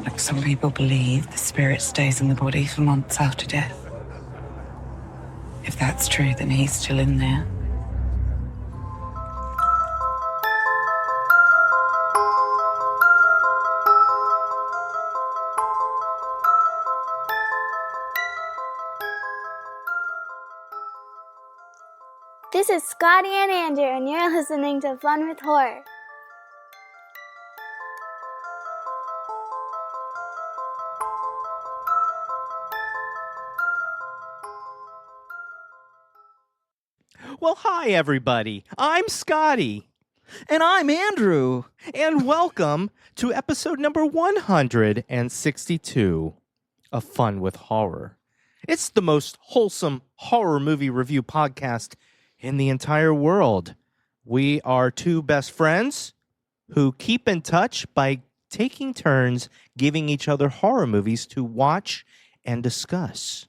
Like some people believe the spirit stays in the body for months after death. If that's true, then he's still in there. This is Scotty and Andrew, and you're listening to Fun with Horror. Well, hi, everybody. I'm Scotty. And I'm Andrew. And welcome to episode number 162 of Fun with Horror. It's the most wholesome horror movie review podcast in the entire world. We are two best friends who keep in touch by taking turns giving each other horror movies to watch and discuss.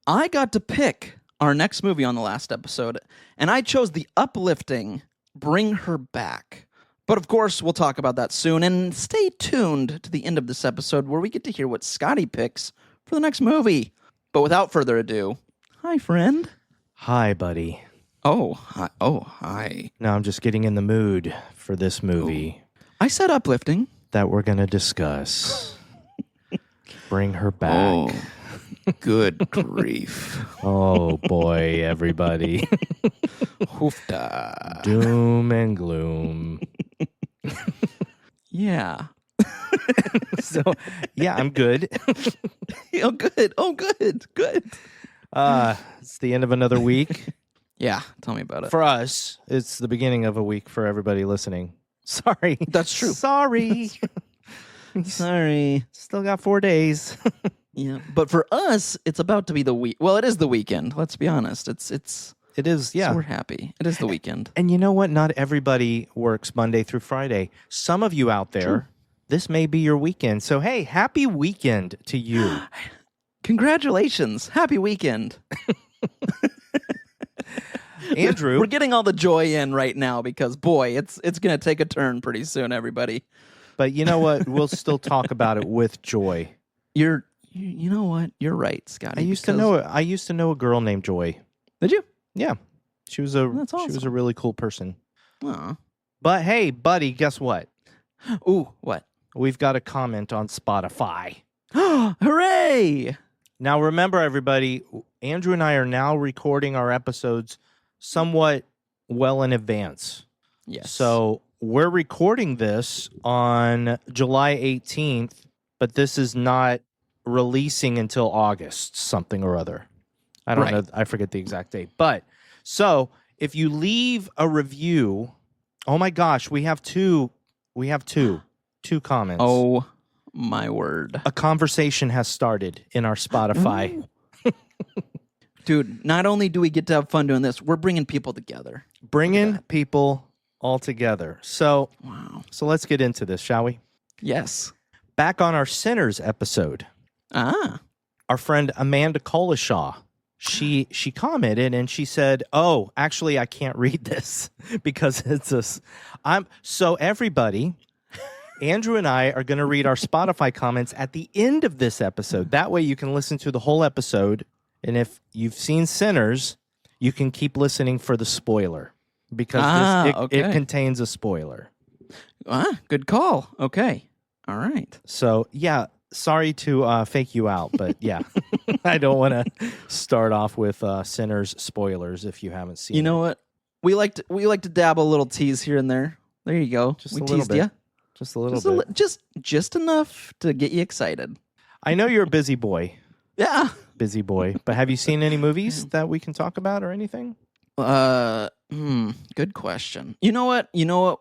I got to pick our next movie on the last episode, and I chose the uplifting Bring Her Back. But of course, we'll talk about that soon, and stay tuned to the end of this episode where we get to hear what Scotty picks for the next movie. But without further ado, hi, friend. Hi, buddy. Oh, hi. Oh, hi. Now I'm just getting in the mood for this movie. I said uplifting. That we're going to discuss. Bring Her Back. Oh, good grief. Oh, boy, everybody. Hoofda. Doom and gloom. Yeah. So, yeah, I'm good. Oh, good. Oh, good. Good. It's the end of another week. Yeah, tell me about it. For us, it's the beginning of a week for everybody listening. Sorry. That's true. Sorry. Sorry. Still got 4 days. Yeah, but for us, it's about to be the week. Well, it is the weekend. Let's be honest. It is. Yeah. So we're happy. It is the weekend. And you know what? Not everybody works Monday through Friday. Some of you out there, True. This may be your weekend. So, hey, happy weekend to you. Congratulations. Happy weekend. Andrew. We're getting all the joy in right now because, boy, it's going to take a turn pretty soon, everybody. But you know what? We'll still talk about it with joy. You know what? You're right, Scotty. I used to know a girl named Joy. Did you? Yeah. She was a That's awesome. She was a really cool person. Aw. But hey, buddy, guess what? Ooh, what? We've got a comment on Spotify. Hooray! Now remember, everybody, Andrew and I are now recording our episodes somewhat well in advance. Yes. So we're recording this on July 18th, but this is not releasing until August something or other. I don't know. I forget the exact date. But so if you leave a review, oh my gosh, we have two comments. Oh my word. A conversation has started in our Spotify. Dude, not only do we get to have fun doing this, we're bringing people together. Bringing people all together. So, Wow. So let's get into this, shall we? Yes. Back on our Sinners episode, our friend Amanda Colishaw, she commented and she said, "Oh, actually, I can't read this because so everybody, Andrew and I are going to read our Spotify comments at the end of this episode. That way you can listen to the whole episode. And if you've seen Sinners, you can keep listening for the spoiler because it contains a spoiler." Good call. Okay. All right. So, yeah, sorry to fake you out, but yeah, I don't want to start off with Sinners spoilers if you haven't seen it. You know what? We like to dab a little tease here and there. There you go. Just we a little teased bit. you. Just a little bit. Just enough to get you excited. I know you're a busy boy. Yeah. Busy boy. But have you seen any movies that we can talk about or anything? Good question. You know what?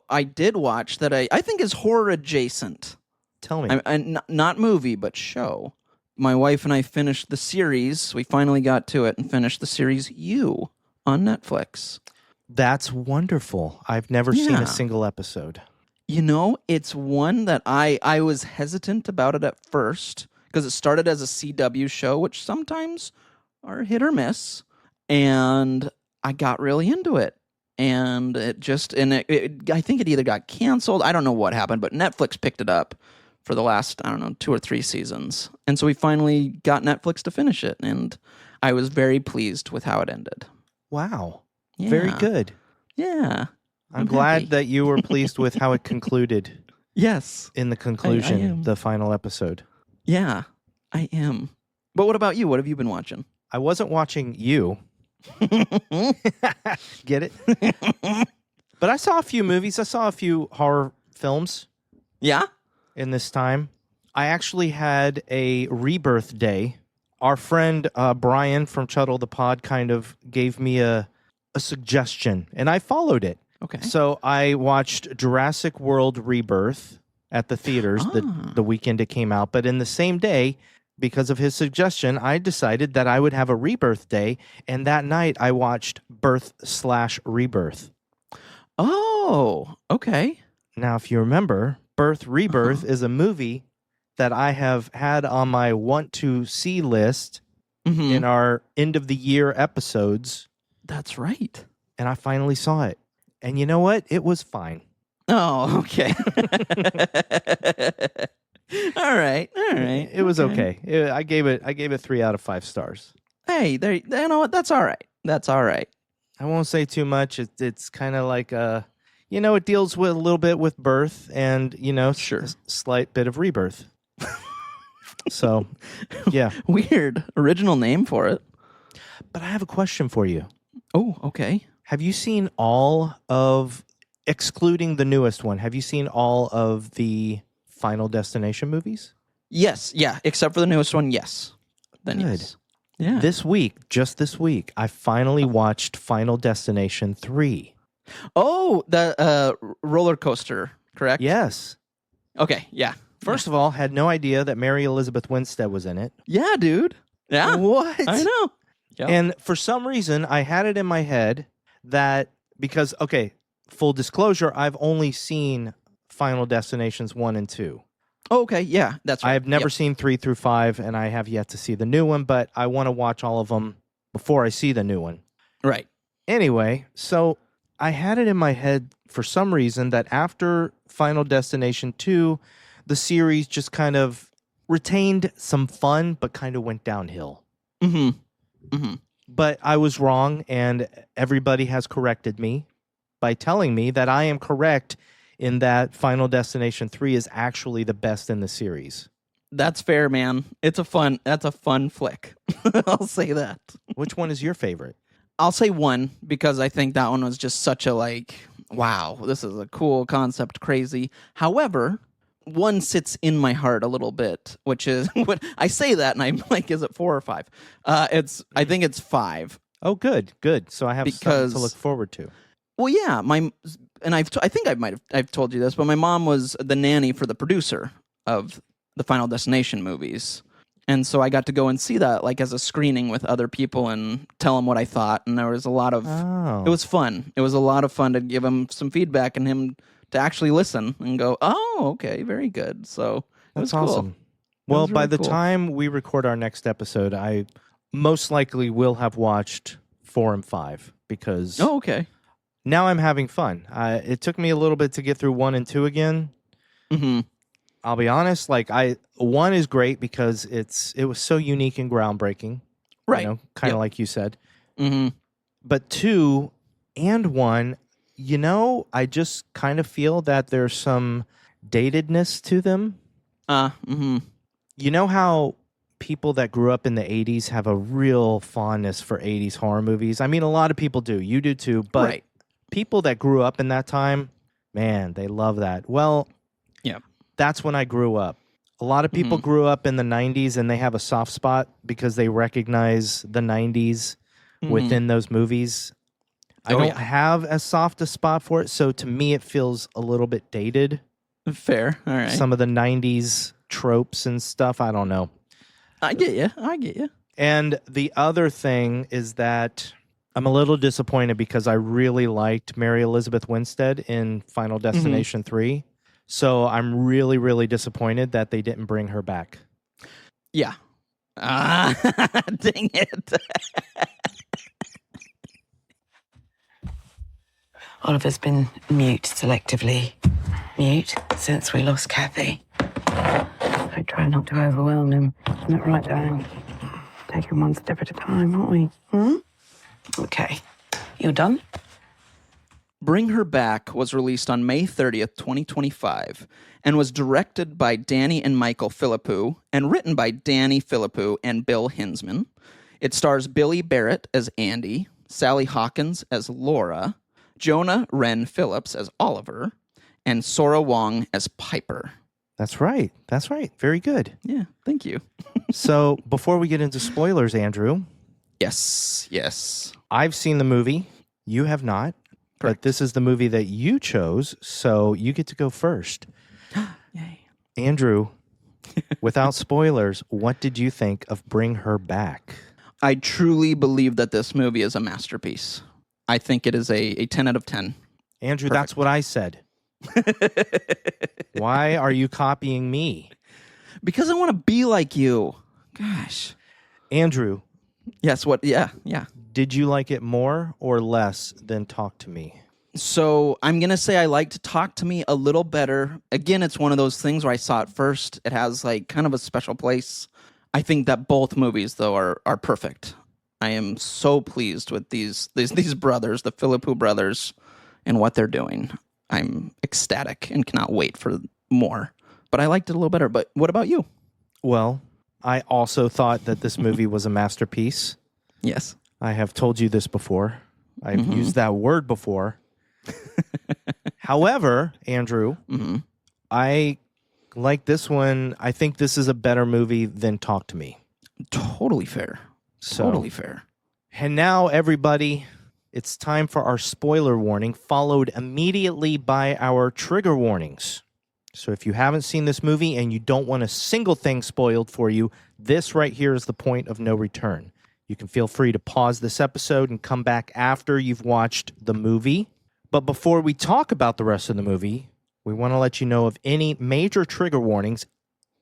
I did watch that I think is horror adjacent. Tell me. Not movie, but show. My wife and I finished the series. We finally got to it and finished the series You on Netflix. That's wonderful. I've never seen Yeah. a single episode. You know, it's one that I was hesitant about it at first because it started as a CW show, which sometimes are hit or miss. And I got really into it. And I think it either got canceled. I don't know what happened, but Netflix picked it up for the last, 2 or 3 seasons. And so we finally got Netflix to finish it, and I was very pleased with how it ended. Wow. Yeah. Very good. Yeah. I'm glad happy. that you were pleased with how it concluded Yes. in the I conclusion, am. the final episode. Yeah, I am. But what about you? What have you been watching? I wasn't watching you. Get it? But I saw a few movies. I saw a few horror films Yeah? in this time. I actually had a rebirth day. Our friend Brian from Chuddle the Pod kind of gave me a suggestion, and I followed it. Okay. So I watched Jurassic World Rebirth at the theaters the weekend it came out. But in the same day, because of his suggestion, I decided that I would have a rebirth day. And that night I watched Birth/Rebirth. Oh, okay. Now, if you remember, Rebirth is a movie that I have had on my want to see list Mhm. in our end of the year episodes. That's right. And I finally saw it. And you know what? It was fine. Oh, okay. All right. It was okay. I gave it 3 out of 5 stars. Hey, there. You know what? That's all right. That's all right. I won't say too much. It's kind of like it deals with a little bit with birth and Sure. a slight bit of rebirth. So, yeah. Weird original name for it. But I have a question for you. Oh, okay. Have you seen all of, excluding the newest one, have you seen all of the Final Destination movies? Yes. Yeah. Except for the newest one. Yes. Then Good. yes. Yeah. Just this week, I finally watched Final Destination 3. Oh, the roller coaster. Correct. Yes. Okay. Yeah. First of all, had no idea that Mary Elizabeth Winstead was in it. Yeah, dude. Yeah. What? I know. Yep. And for some reason, I had it in my head that because, okay, full disclosure, I've only seen Final Destinations 1 and 2. Oh, okay. Yeah, that's right. I have never seen 3 through 5, and I have yet to see the new one, but I want to watch all of them before I see the new one. Right. Anyway, so I had it in my head for some reason that after Final Destination 2, the series just kind of retained some fun, but kind of went downhill. Mm-hmm. Mm-hmm. But I was wrong, and everybody has corrected me by telling me that I am correct in that Final Destination 3 is actually the best in the series. That's fair, man. That's a fun flick. I'll say that. Which one is your favorite? I'll say 1 because I think that one was just such a wow, this is a cool concept, crazy. However, 1 sits in my heart a little bit, which is what I say that and I'm like, is it 4 or 5? I think it's 5. Oh, good. So I have something to look forward to. Well, yeah, I think I've told you this, but my mom was the nanny for the producer of the Final Destination movies. And so I got to go and see that as a screening with other people and tell them what I thought. And there was a lot of, It was fun. It was a lot of fun to give him some feedback and him to actually listen and go, oh, okay, very good. So That's cool. awesome. Well, really by the cool. time we record our next episode, I most likely will have watched 4 and 5 because Oh, okay. now I'm having fun. It took me a little bit to get through 1 and 2 again. Mm-hmm. I'll be honest, 1 is great because it was so unique and groundbreaking. Right. Kind of like you said. Mm-hmm. But 2 and 1, I just kind of feel that there's some datedness to them. Mm-hmm. You know how people that grew up in the 80s have a real fondness for 80s horror movies? I mean, a lot of people do. You do too. But Right. people that grew up in that time, man, they love that. Well, Yeah. that's when I grew up. A lot of people grew up in the 90s and they have a soft spot because they recognize the 90s within those movies. I don't have as soft a spot for it, so to me it feels a little bit dated. Fair. All right. Some of the 90s tropes and stuff, I don't know. I get you. And the other thing is that I'm a little disappointed because I really liked Mary Elizabeth Winstead in Final Destination 3. So I'm really, really disappointed that they didn't bring her back. Yeah. Dang it. Oliver's been mute selectively. Mute since we lost Kathy. I try not to overwhelm him. Not right down. Take him one step at a time, aren't we? Okay. You done? Bring Her Back was released on May 30th, 2025, and was directed by Danny and Michael Philippou and written by Danny Philippou and Bill Hinzman. It stars Billy Barratt as Andy, Sally Hawkins as Laura, Jonah Wren Phillips as Oliver, and Sora Wong as Piper. That's right. That's right. Very good. Yeah, thank you. So before we get into spoilers, Andrew. Yes. I've seen the movie. You have not. But this is the movie that you chose, so you get to go first. Yay. Andrew, without spoilers, what did you think of Bring Her Back? I truly believe that this movie is a masterpiece. I think it is a 10 out of 10. Andrew, Perfect. That's what I said. Why are you copying me? Because I want to be like you. Gosh. Andrew. Yes, what? Yeah. Did you like it more or less than Talk to Me? So I'm going to say I liked Talk to Me a little better. Again, it's one of those things where I saw it first. It has like kind of a special place. I think that both movies, though, are perfect. I am so pleased with these brothers, the Philippou brothers, and what they're doing. I'm ecstatic and cannot wait for more. But I liked it a little better. But what about you? Well, I also thought that this movie was a masterpiece. Yes. I have told you this before. I've used that word before. However, Andrew, I like this one. I think this is a better movie than Talk to Me. Totally fair. Totally fair. And now, everybody, it's time for our spoiler warning, followed immediately by our trigger warnings. So if you haven't seen this movie and you don't want a single thing spoiled for you, this right here is the point of no return. You can feel free to pause this episode and come back after you've watched the movie. But before we talk about the rest of the movie, we want to let you know of any major trigger warnings.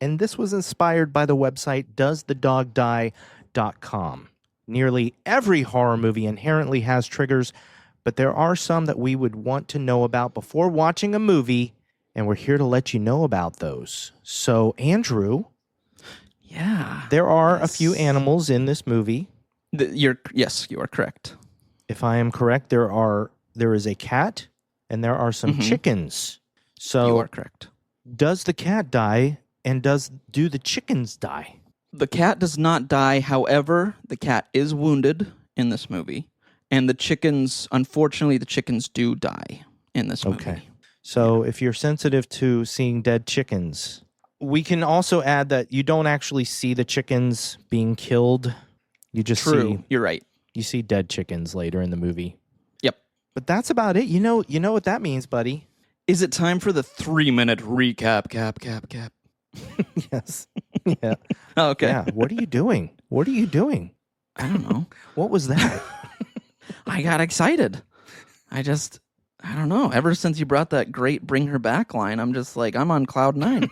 And this was inspired by the website doesthedogdie.com. Nearly every horror movie inherently has triggers, but there are some that we would want to know about before watching a movie, and we're here to let you know about those. So, Andrew, there are a few animals in this movie. Yes, you are correct. If I am correct, there is a cat and there are some chickens. So you are correct. Does the cat die and do the chickens die? The cat does not die. However, the cat is wounded in this movie, and unfortunately, the chickens do die in this movie. Okay. So if you're sensitive to seeing dead chickens, we can also add that you don't actually see the chickens being killed. You just You're right. You see dead chickens later in the movie. Yep. But that's about it. You know what that means, buddy. Is it time for the 3-minute recap? Cap. Yes. Yeah. Okay. Yeah. What are you doing? I don't know. What was that? I got excited. I don't know. Ever since you brought that great Bring Her Back line, I'm just like, I'm on cloud 9.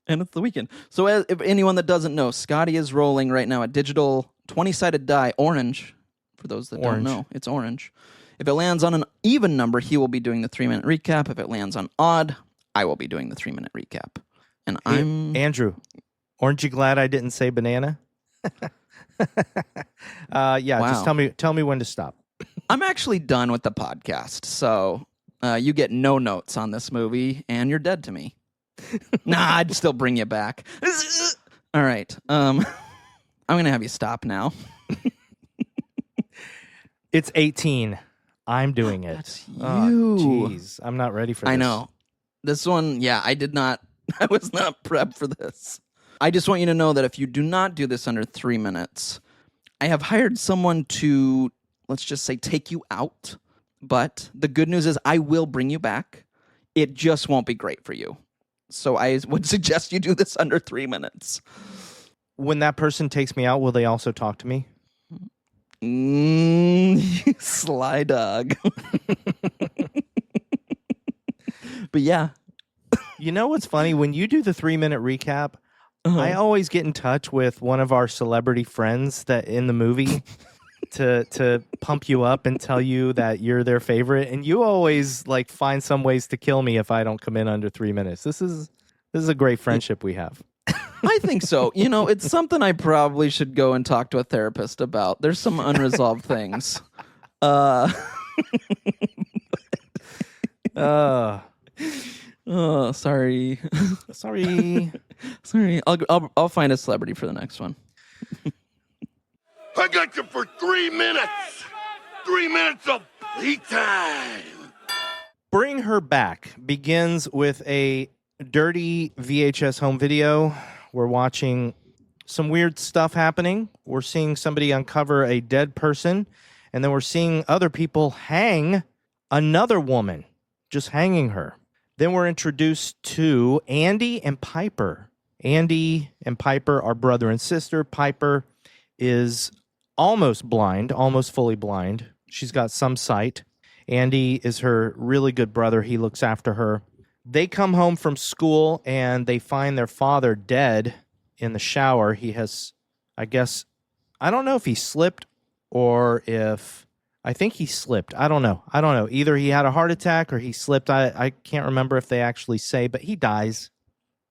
And it's the weekend. So if anyone that doesn't know, Scotty is rolling right now a digital 20-sided die, orange. For those that don't know, it's orange. If it lands on an even number, he will be doing the 3-minute recap. If it lands on odd, I will be doing the 3-minute recap. And Andrew, aren't you glad I didn't say banana? Wow. Just tell me when to stop. I'm actually done with the podcast, so you get no notes on this movie, and you're dead to me. Nah, I'd still bring you back. All right. I'm going to have you stop now. It's 18. I'm doing it. That's you. Jeez, I'm not ready for this. I know. This one, I was not prepped for this. I just want you to know that if you do not do this under 3 minutes, I have hired someone to, let's just say, take you out. But the good news is I will bring you back. It just won't be great for you. So I would suggest you do this under 3 minutes. When that person takes me out, will they also talk to me? You sly dog. But yeah. You know what's funny? When you do the 3-minute recap, I always get in touch with one of our celebrity friends that in the movie. to pump you up and tell you that you're their favorite, and you always like find some ways to kill me if I don't come in under 3 minutes. This is a great friendship we have. I think so. It's something I probably should go and talk to a therapist about. There's some unresolved things. Oh, sorry. Sorry. I'll find a celebrity for the next one. I got you for 3 minutes. 3 minutes of heat time. Bring Her Back begins with a dirty VHS home video. We're watching some weird stuff happening. We're seeing somebody uncover a dead person, and then we're seeing other people hang another woman, just hanging her. Then we're introduced to Andy and Piper. Andy and Piper are brother and sister. Piper is almost blind, almost fully blind. She's got some sight. Andy is her really good brother. He looks after her. They come home from school and they find their father dead in the shower. He has, I don't know if he slipped or if, I think he slipped. I don't know. Either he had a heart attack or he slipped. I can't remember if they actually say, but he dies.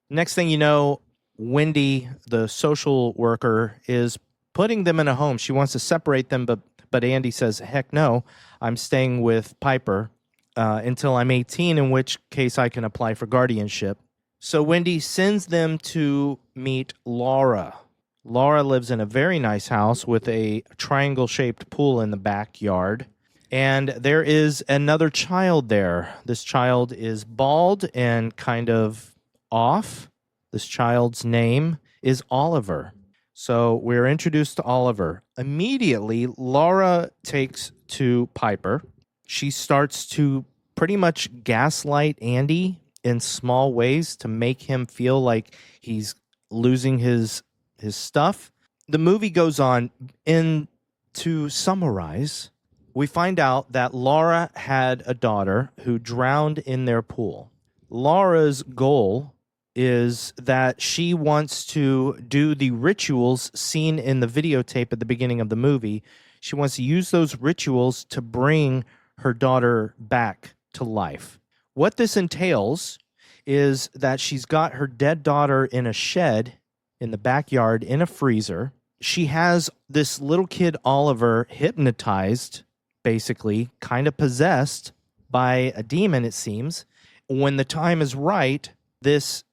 Next thing you know, Wendy, the social worker, is putting them in a home. She wants to separate them, but Andy says, heck no, I'm staying with Piper until I'm 18, in which case I can apply for guardianship. So Wendy sends them to meet Laura. Laura lives in a very nice house with a triangle-shaped pool in the backyard. And there is another child there. This child is bald and kind of off. This child's name is Oliver. So we're introduced to Oliver. Immediately, Laura takes to Piper. She starts to pretty much gaslight Andy in small ways to make him feel like he's losing his stuff. The movie goes on. And to summarize, we find out that Laura had a daughter who drowned in their pool. Laura's goal is that she wants to do the rituals seen in the videotape at the beginning of the movie. She wants to use those rituals to bring her daughter back to life. What this entails is that she's got her dead daughter in a shed in the backyard in a freezer. She has this little kid, Oliver, hypnotized, basically, kind of possessed by a demon, it seems. When the time is right, this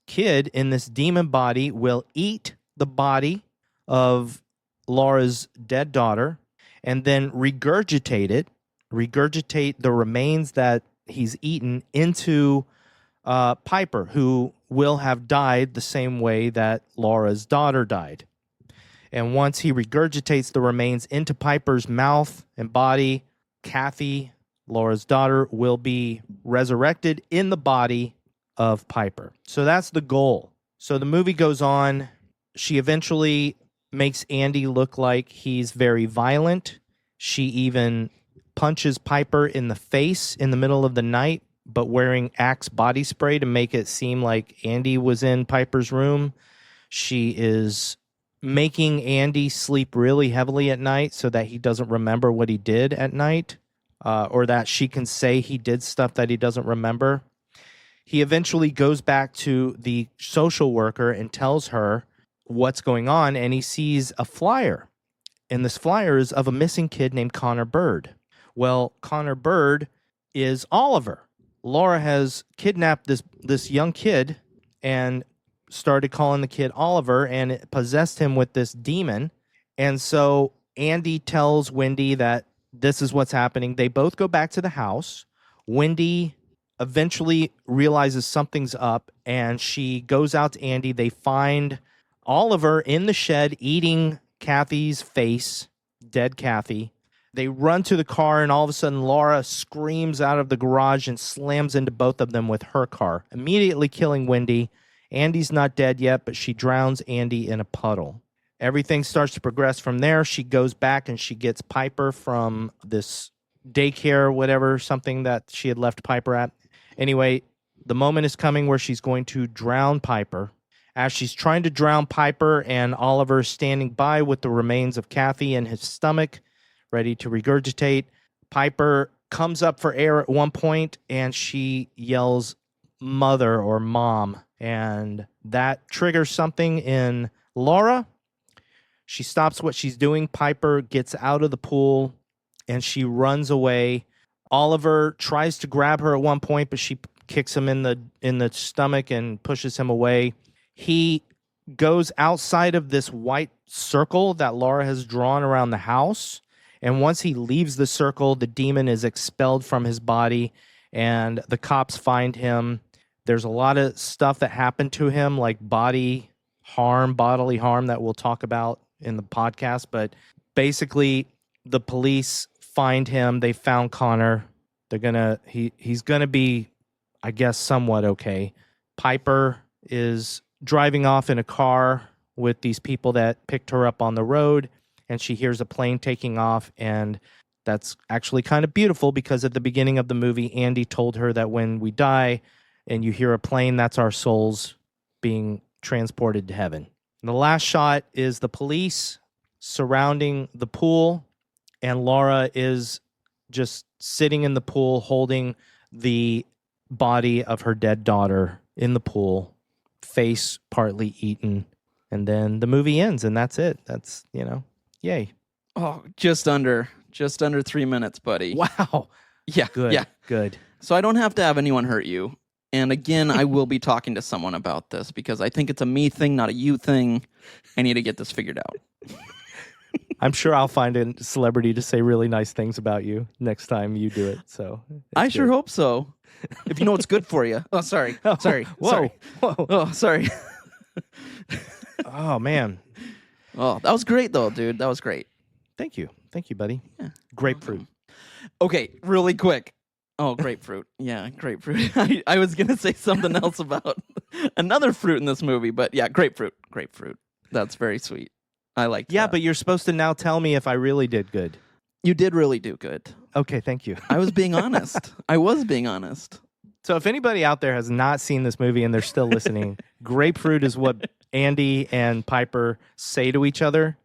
kid in this demon body will eat the body of Laura's dead daughter and then regurgitate the remains that he's eaten into Piper, who will have died the same way that Laura's daughter died. And once he regurgitates the remains into Piper's mouth and body, Kathy, Laura's daughter, will be resurrected in the body of Piper. So that's the goal. So the movie goes on. She eventually makes Andy look like he's very violent. She even punches Piper in the face in the middle of the night, but wearing Axe body spray to make it seem like Andy was in Piper's room. She is making Andy sleep really heavily at night so that he doesn't remember what he did at night, or that she can say he did stuff that he doesn't remember. He eventually goes back to the social worker and tells her what's going on, and he sees a flyer. And this flyer is of a missing kid named Connor Bird. Well, Connor Bird is Oliver. Laura has kidnapped this young kid and started calling the kid Oliver, and it possessed him with this demon. And so Andy tells Wendy that this is what's happening. They both go back to the house. Wendy eventually realizes something's up, and she goes out to Andy. They find Oliver in the shed eating Kathy's face, dead Kathy. They run to the car, and all of a sudden Laura screams out of the garage and slams into both of them with her car, immediately killing Wendy. Andy's not dead yet, but she drowns Andy in a puddle. Everything starts to progress from there. She goes back and she gets Piper from this daycare, whatever, something that she had left Piper at. Anyway, the moment is coming where she's going to drown Piper. As she's trying to drown Piper and Oliver is standing by with the remains of Kathy in his stomach, ready to regurgitate. Piper comes up for air at one point, and she yells mother or mom, and that triggers something in Laura. She stops what she's doing. Piper gets out of the pool, and she runs away. Oliver tries to grab her at one point, but she kicks him in the stomach and pushes him away. He goes outside of this white circle that Laura has drawn around the house. And once he leaves the circle, the demon is expelled from his body, and the cops find him. There's a lot of stuff that happened to him, like bodily harm that we'll talk about in the podcast. But basically, the police find him. They found Connor. He's gonna be, I guess, somewhat okay. Piper is driving off in a car with these people that picked her up on the road, and she hears a plane taking off, and that's actually kind of beautiful because at the beginning of the movie, Andy told her that when we die and you hear a plane, that's our souls being transported to heaven. And the last shot is the police surrounding the pool, and Laura is just sitting in the pool holding the body of her dead daughter in the pool, face partly eaten. And then the movie ends, and that's it. That's, yay. Oh, just under 3 minutes, buddy. Wow. Yeah. Good. Yeah. Good. So I don't have to have anyone hurt you. And again, I will be talking to someone about this because I think it's a me thing, not a you thing. I need to get this figured out. I'm sure I'll find a celebrity to say really nice things about you next time you do it. So I sure hope so. If you know what's good for you. Oh, sorry. Sorry. Whoa. Sorry. Whoa. Oh, sorry. Oh, man. Oh, that was great, though, dude. That was great. Thank you. Thank you, buddy. Yeah. Grapefruit. Okay, really quick. Oh, grapefruit. Yeah, grapefruit. I was going to say something else about another fruit in this movie, but yeah, grapefruit. Grapefruit. That's very sweet. I like that. Yeah, but you're supposed to now tell me if I really did good. You did really do good. Okay, thank you. I was being honest. I was being honest. So if anybody out there has not seen this movie and they're still listening, grapefruit is what Andy and Piper say to each other.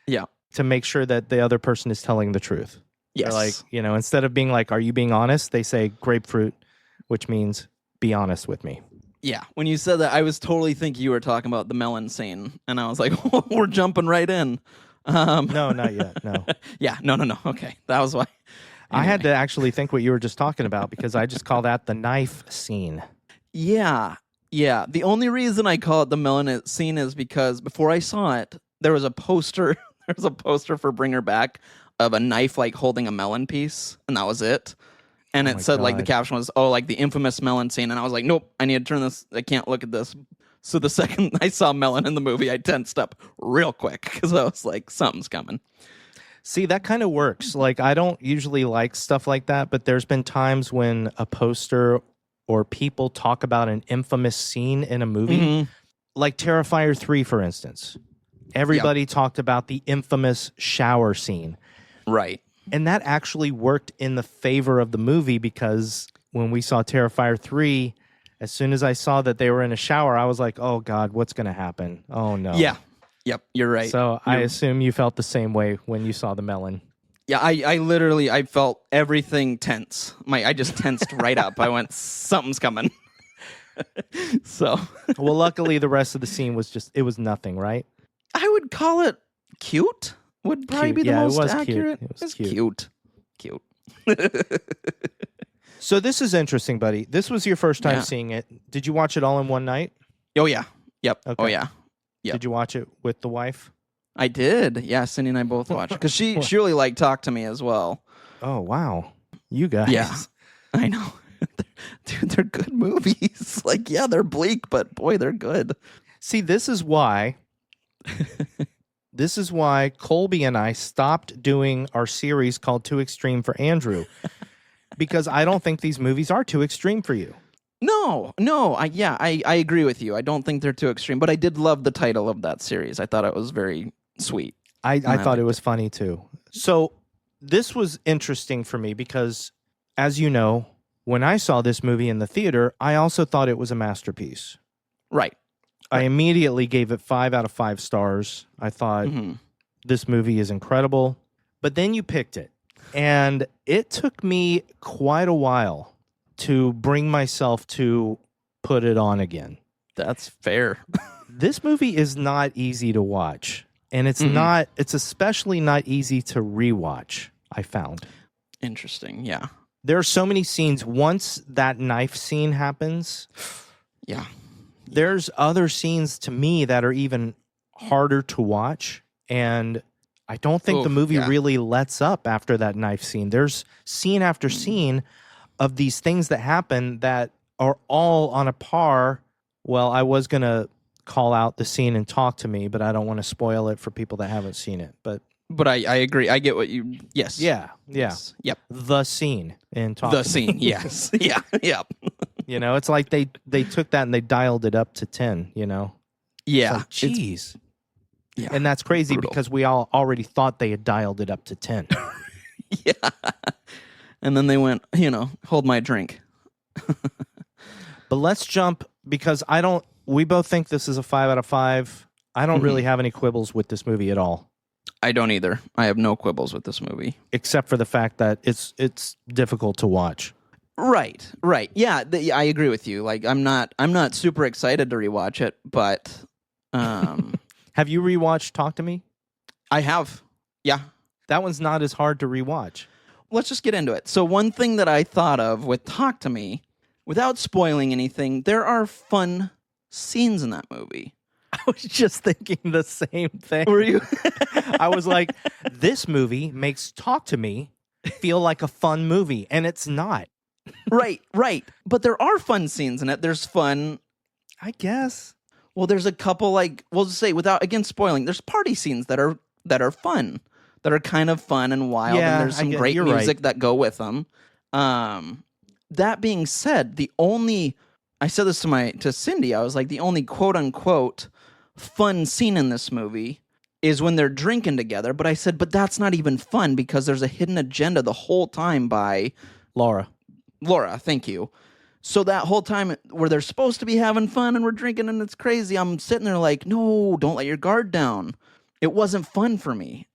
Yeah. To make sure that the other person is telling the truth. Yes. They're like, instead of being like, are you being honest? They say grapefruit, which means be honest with me. Yeah. When you said that, I was totally thinking you were talking about the melon scene. And I was like, oh, we're jumping right in. No, not yet. No. Yeah. No. Okay. That was why. Anyway. I had to actually think what you were just talking about because I just call that the knife scene. Yeah. Yeah. The only reason I call it the melon scene is because before I saw it, there was a poster. There was a poster for Bring Her Back of a knife like holding a melon piece, and that was it. And it said like the caption was, "Oh, like the infamous melon scene." And I was like, "Nope, I need to turn this. I can't look at this." So the second I saw melon in the movie, I tensed up real quick because I was like, "Something's coming." See, that kind of works. Like, I don't usually like stuff like that, but there's been times when a poster or people talk about an infamous scene in a movie, like Terrifier 3, for instance. Everybody talked about the infamous shower scene. Right. And that actually worked in the favor of the movie because when we saw Terrifier 3, as soon as I saw that they were in a shower, I was like, oh, God, what's going to happen? Oh, no. Yeah. Yep. You're right. So I assume you felt the same way when you saw the melon. Yeah, I literally, I felt everything tense. I just tensed right up. I went, something's coming. So. Well, luckily, the rest of the scene was it was nothing, right? I would call it cute. Would probably be the most accurate. It was cute. Cute. So this is interesting, buddy. This was your first time seeing it. Did you watch it all in one night? Oh, yeah. Yep. Okay. Oh, yeah. Yep. Did you watch it with the wife? I did. Yeah, Cindy and I both watched it. Because she really talked to me as well. Oh, wow. You guys. Yeah. I know. Dude, they're good movies. Like, yeah, they're bleak, but boy, they're good. See, this is why Colby and I stopped doing our series called Too Extreme for Andrew. Because I don't think these movies are too extreme for you. No. I agree with you. I don't think they're too extreme, but I did love the title of that series. I thought it was very sweet. I thought it was funny too. So this was interesting for me because, as you know, when I saw this movie in the theater, I also thought it was a masterpiece. Right. I immediately gave it 5 out of 5 stars. I thought this movie is incredible. But then you picked it. And it took me quite a while to bring myself to put it on again. That's fair. This movie is not easy to watch. And it's especially not easy to rewatch, I found. Interesting, yeah. There are so many scenes. Once that knife scene happens, yeah, there's other scenes to me that are even harder to watch. And I don't think the movie really lets up after that knife scene. There's scene after scene of these things that happen that are all on a par. Well, I was going to call out the scene and talk to me, but I don't want to spoil it for people that haven't seen it. But I agree. I get what you... Yes. Yeah. Yes. Yep. The scene in Talk The to scene, Me. yes. Yeah. Yep. You know, it's like they took that and they dialed it up to 10, you know? Yeah. It's like, jeez. Yeah. And that's crazy Brutal. because we all already thought they had dialed it up to 10. Yeah. And then they went, hold my drink. But let's jump because we both think this is a 5 out of 5. I don't really have any quibbles with this movie at all. I don't either. I have no quibbles with this movie. Except for the fact that it's difficult to watch. Right. Yeah, I agree with you. Like I'm not super excited to rewatch it, but Have you rewatched Talk to Me? I have. Yeah. That one's not as hard to rewatch. Let's just get into it. So one thing that I thought of with Talk to Me, without spoiling anything, there are fun scenes in that movie. I was just thinking the same thing. Were you? I was like, this movie makes Talk to Me feel like a fun movie, and it's not. Right. But there are fun scenes in it. There's fun. I guess. Well, there's a couple, like, we'll just say, without, again, spoiling, there's party scenes that are fun, that are kind of fun and wild, Yeah, and there's some great music that go with them. That being said, I said this to Cindy, I was like, the only quote-unquote fun scene in this movie is when they're drinking together, but I said, but that's not even fun because there's a hidden agenda the whole time by Laura, thank you. So that whole time where they're supposed to be having fun and we're drinking and it's crazy, I'm sitting there like, no, don't let your guard down. It wasn't fun for me.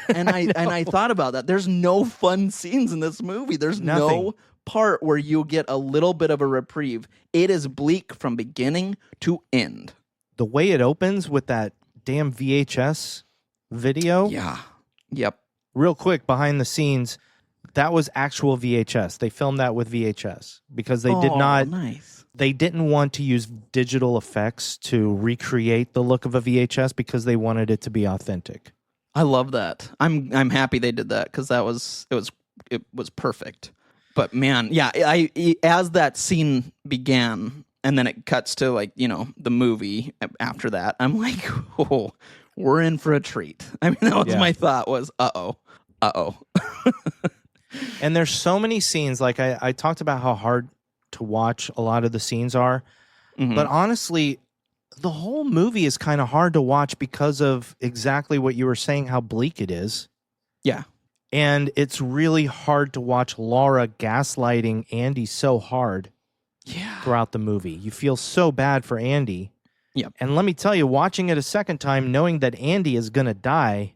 And I thought about that. There's no fun scenes in this movie. There's no part where you get a little bit of a reprieve. It is bleak from beginning to end. The way it opens with that damn VHS video. Yeah. Yep. Real quick, behind the scenes, that was actual VHS. They filmed that with VHS because they did not. Nice. They didn't want to use digital effects to recreate the look of a VHS because they wanted it to be authentic. I love that. I'm happy they did that because it was perfect. But man, yeah, as that scene began and then it cuts to like, the movie after that, I'm like, oh, we're in for a treat. I mean, that was my thought was, uh-oh. And there's so many scenes, like I talked about how hard to watch a lot of the scenes are. Mm-hmm. But honestly, the whole movie is kind of hard to watch because of exactly what you were saying, how bleak it is. Yeah. And it's really hard to watch Laura gaslighting Andy so hard throughout the movie. You feel so bad for Andy. Yep. And let me tell you, watching it a second time, knowing that Andy is going to die,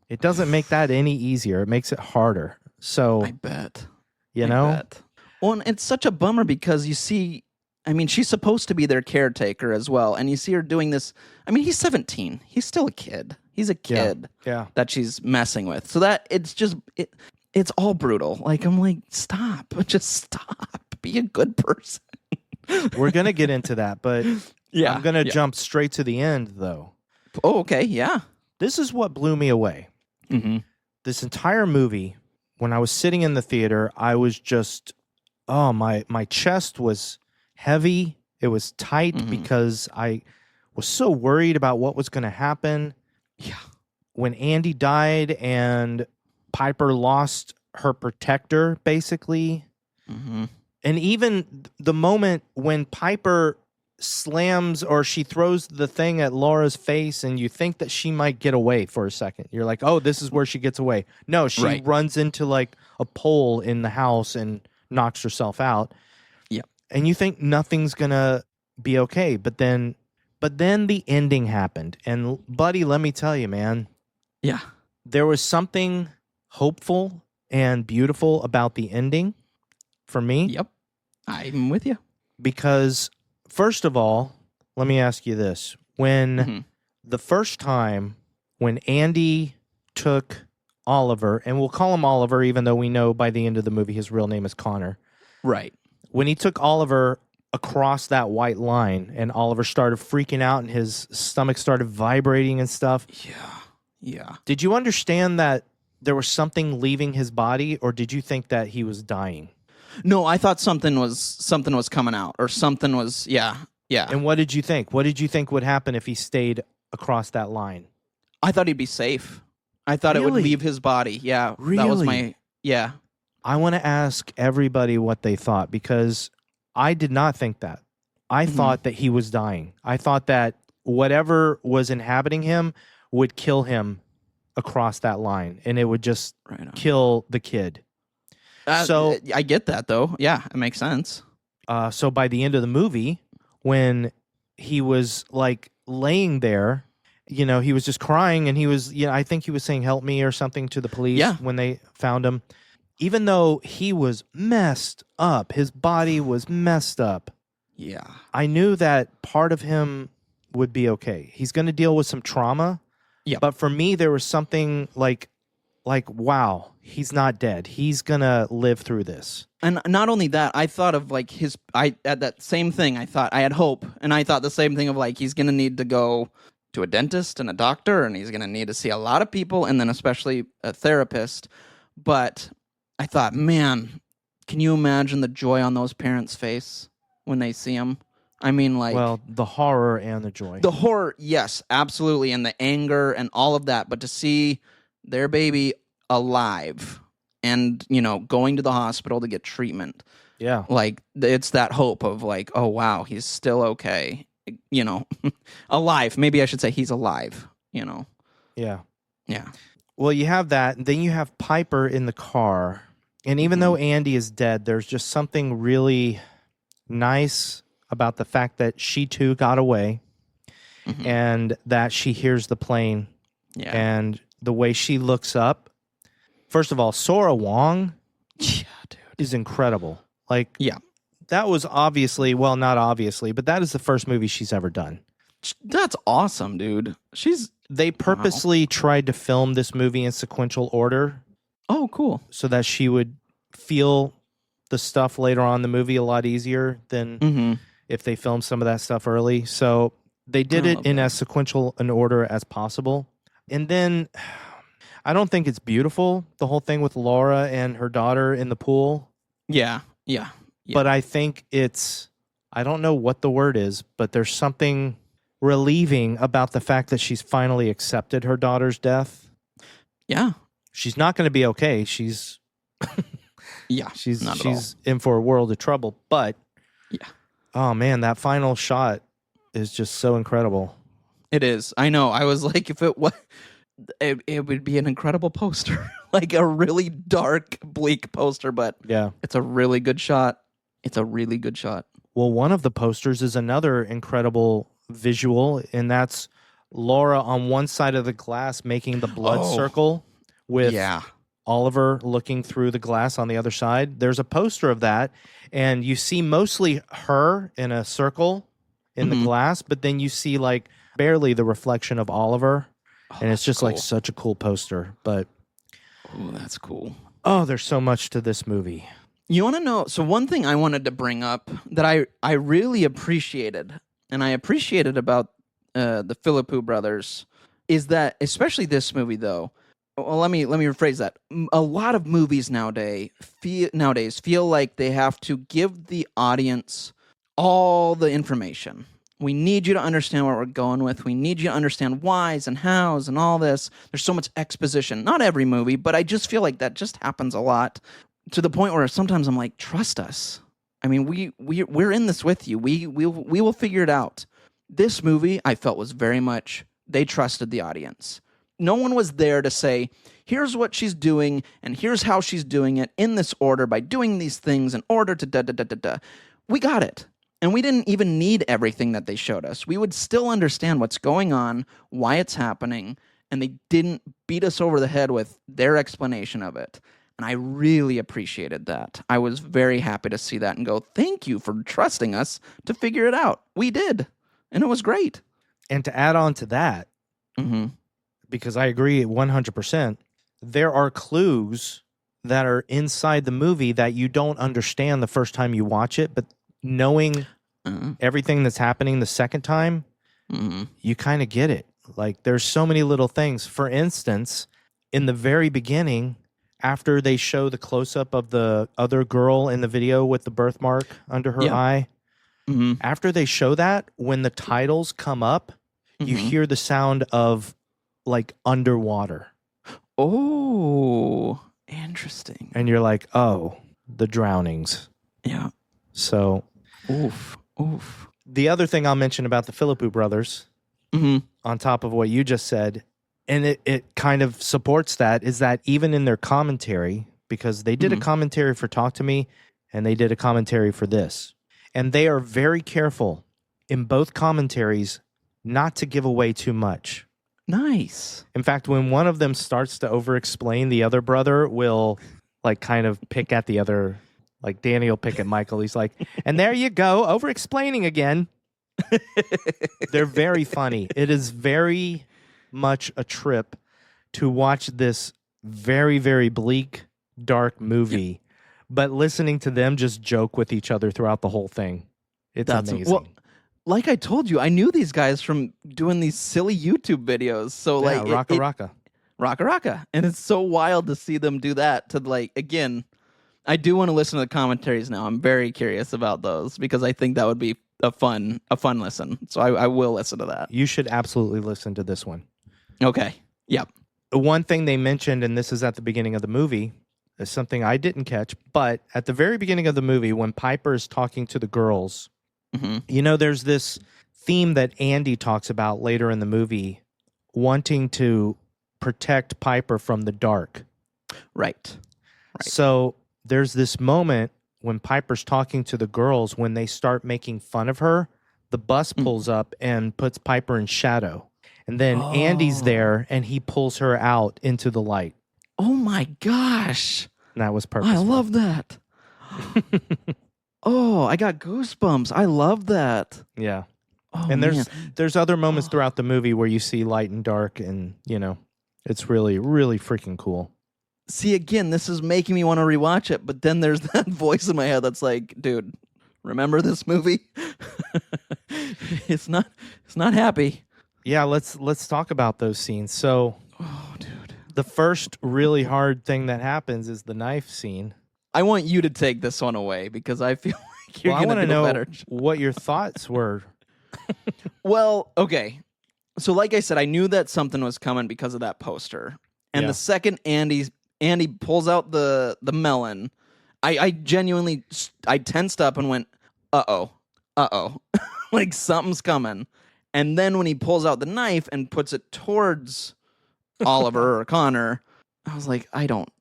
it doesn't make that any easier. It makes it harder. So I bet. You know? Bet. Well, and it's such a bummer because you see, I mean, she's supposed to be their caretaker as well. And you see her doing this. I mean, he's 17. He's still a kid. He's a kid that she's messing with. So that it's all brutal. Like, I'm like, stop. Just stop. Be a good person. We're going to get into that, but I'm going to jump straight to the end, though. Oh, okay. Yeah. This is what blew me away. Mm-hmm. This entire movie, when I was sitting in the theater, I was just, my chest was heavy. It was tight because I was so worried about what was going to happen. Yeah. When Andy died and Piper lost her protector, basically. Mm-hmm. And even the moment when Piper slams or she throws the thing at Laura's face and you think that she might get away for a second. You're like, oh, this is where she gets away. No, she runs into like a pole in the house and knocks herself out. Yeah. And you think nothing's going to be okay. But then the ending happened. And buddy, let me tell you, man. Yeah. There was something hopeful and beautiful about the ending for me. Yep. I'm with you. Because, first of all, let me ask you this. When the first time when Andy took Oliver, and we'll call him Oliver even though we know by the end of the movie his real name is Connor. Right. When he took Oliver across that white line and Oliver started freaking out and his stomach started vibrating and stuff. Yeah. Did you understand that there was something leaving his body, or did you think that he was dying? No, I thought something was coming out, or something was, yeah. And what did you think? What did you think would happen if he stayed across that line? I thought he'd be safe. I thought it would leave his body. Yeah. Really? That was my, yeah. I want to ask everybody what they thought, because I did not think that. I thought that he was dying. I thought that whatever was inhabiting him would kill him across that line, and it would just kill the kid. So I get that, though. Yeah, it makes sense. So by the end of the movie, when he was like laying there, you know, he was just crying, and he was, I think he was saying "help me" or something to the police when they found him. Even though he was messed up, his body was messed up. Yeah. I knew that part of him would be okay. He's going to deal with some trauma. Yeah. But for me, there was something like, wow, he's not dead. He's going to live through this. And not only that, I thought of like at that same thing. I thought I had hope, and I thought the same thing of like he's going to need to go to a dentist and a doctor, and he's going to need to see a lot of people, and then especially a therapist. But I thought, man, can you imagine the joy on those parents' face when they see him? I mean, like... Well, the horror and the joy. The horror, yes, absolutely, and the anger and all of that. But to see their baby alive and, going to the hospital to get treatment. Yeah. Like, it's that hope of like, oh, wow, he's still okay. Alive. Maybe I should say he's alive, Yeah. Yeah. Well, you have that, and then you have Piper in the car. And even though Andy is dead, there's just something really nice about the fact that she too got away and that she hears the plane. Yeah. And the way she looks up. First of all, Sora Wong is incredible. Like, that was obviously, well, not obviously, but that is the first movie she's ever done. That's awesome, dude. They purposely tried to film this movie in sequential order. Oh, cool. So that she would feel the stuff later on in the movie a lot easier than if they filmed some of that stuff early. So they did it in as sequential an order as possible. And then I don't think it's beautiful, the whole thing with Laura and her daughter in the pool. Yeah. But I think I don't know what the word is, but there's something relieving about the fact that she's finally accepted her daughter's death. Yeah. She's not going to be okay. She's she's in for a world of trouble, but oh man, that final shot is just so incredible. It is. I know. I was like, if it was, it would be an incredible poster, like a really dark, bleak poster, but it's a really good shot. It's a really good shot. Well, one of the posters is another incredible visual, and that's Laura on one side of the glass making the blood circle with Oliver looking through the glass on the other side. There's a poster of that, and you see mostly her in a circle in the glass, but then you see like barely the reflection of Oliver, and it's just like such a cool poster. But that's cool. Oh, there's so much to this movie. You want to know? So one thing I wanted to bring up that I really appreciated, and I appreciated about the Philippou brothers, is that, especially this movie, though. Well, let me rephrase that. A lot of movies nowadays feel like they have to give the audience all the information. We need you to understand what we're going with. We need you to understand whys and hows and all this. There's so much exposition. Not every movie, but I just feel like that just happens a lot, to the point where sometimes I'm like, trust us. I mean, we're in this with you. We will figure it out. This movie, I felt, was very much, they trusted the audience. No one was there to say, here's what she's doing, and here's how she's doing it in this order by doing these things in order to da-da-da-da-da. We got it. And we didn't even need everything that they showed us. We would still understand what's going on, why it's happening, and they didn't beat us over the head with their explanation of it. And I really appreciated that. I was very happy to see that and go, thank you for trusting us to figure it out. We did. And it was great. And to add on to that, because I agree 100%, there are clues that are inside the movie that you don't understand the first time you watch it, but knowing everything that's happening the second time, you kind of get it. Like, there's so many little things. For instance, in the very beginning, after they show the close-up of the other girl in the video with the birthmark under her eye, after they show that, when the titles come up, you hear the sound of, like, underwater. Oh, interesting. And you're like, oh, the drownings. Yeah. So, oof. The other thing I'll mention about the Philippou brothers, on top of what you just said, and it kind of supports that, is that even in their commentary, because they did a commentary for Talk to Me, and they did a commentary for this, and they are very careful in both commentaries not to give away too much. Nice. In fact, when one of them starts to over-explain, the other brother will, like, kind of pick at the other. Like, Danny will pick at Michael. He's like, and there you go, over-explaining again. They're very funny. It is very much a trip to watch this very, very bleak, dark movie, but listening to them just joke with each other throughout the whole thing. It's amazing. Well, like I told you, I knew these guys from doing these silly YouTube videos. So, Yeah, like, Raka. And it's so wild to see them do that. To, like, again, I do want to listen to the commentaries now. I'm very curious about those because I think that would be a fun listen. So I will listen to that. You should absolutely listen to this one. Okay. Yep. One thing they mentioned, and this is at the beginning of the movie, is something I didn't catch, but at the very beginning of the movie, when Piper is talking to the girls, you know, there's this theme that Andy talks about later in the movie, wanting to protect Piper from the dark. Right. So there's this moment when Piper's talking to the girls, when they start making fun of her, the bus pulls up and puts Piper in shadow. And then Andy's there, and he pulls her out into the light. Oh, my gosh. And that was purposeful. I love that. Oh, I got goosebumps. I love that. Yeah. Oh, and man. there's other moments throughout the movie where you see light and dark, and, you know, it's really, really freaking cool. See, again, this is making me want to rewatch it, but then there's that voice in my head that's like, dude, remember this movie? It's not happy. Yeah, let's talk about those scenes. So, dude, the first really hard thing that happens is the knife scene. I want you to take this one away because I feel like you're going to do know better. What your thoughts were. Well, okay. So like I said, I knew that something was coming because of that poster. And the second Andy pulls out the melon, I genuinely, I tensed up and went, uh-oh. Like something's coming. And then when he pulls out the knife and puts it towards Oliver or Connor, I was like, I don't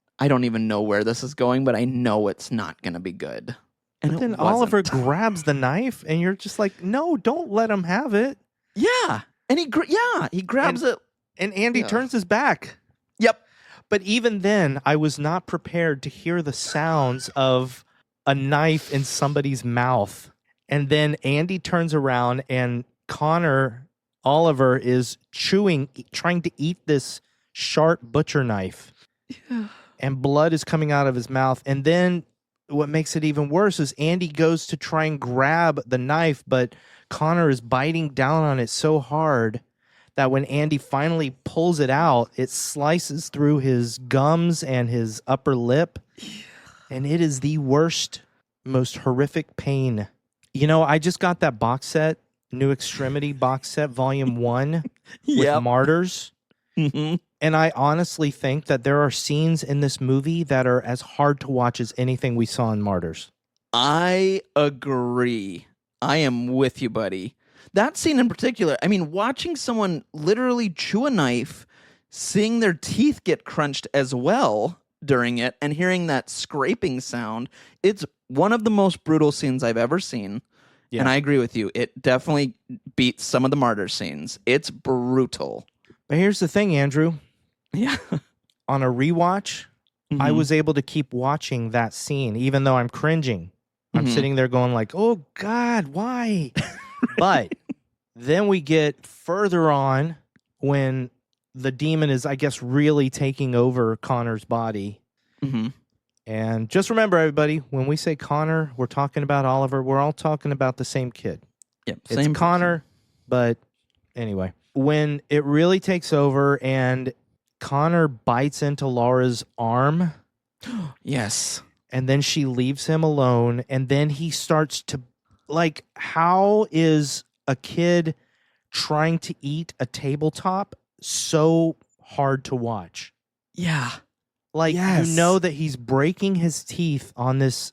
even know where this is going, but I know it's not going to be good. And but then Oliver grabs the knife, and you're just like, no, don't let him have it. Yeah. And he grabs it. And Andy turns his back. Yep. But even then, I was not prepared to hear the sounds of a knife in somebody's mouth. And then Andy turns around, and Oliver is trying to eat this sharp butcher knife. Yeah. And blood is coming out of his mouth. And then what makes it even worse is Andy goes to try and grab the knife, but Connor is biting down on it so hard that when Andy finally pulls it out, it slices through his gums and his upper lip. And it is the worst, most horrific pain. You know, I just got that box set, New Extremity box set, Volume 1 with Martyrs. Mm-hmm. And I honestly think that there are scenes in this movie that are as hard to watch as anything we saw in Martyrs. I agree. I am with you, buddy. That scene in particular, I mean, watching someone literally chew a knife, seeing their teeth get crunched as well during it, and hearing that scraping sound, it's one of the most brutal scenes I've ever seen. Yeah. And I agree with you. It definitely beats some of the Martyr scenes. It's brutal. But here's the thing, Andrew. Yeah. On a rewatch, I was able to keep watching that scene, even though I'm cringing. I'm sitting there going like, oh, God, why? But then we get further on when the demon is, I guess, really taking over Connor's body. And just remember, everybody, when we say Connor, we're talking about Oliver. We're all talking about the same kid. Yep, it's same Connor, but anyway. When it really takes over and Connor bites into Laura's arm. Yes. And then she leaves him alone. And then he starts to, like, how is a kid trying to eat a tabletop so hard to watch? Yeah. Like, yes. You know that he's breaking his teeth on this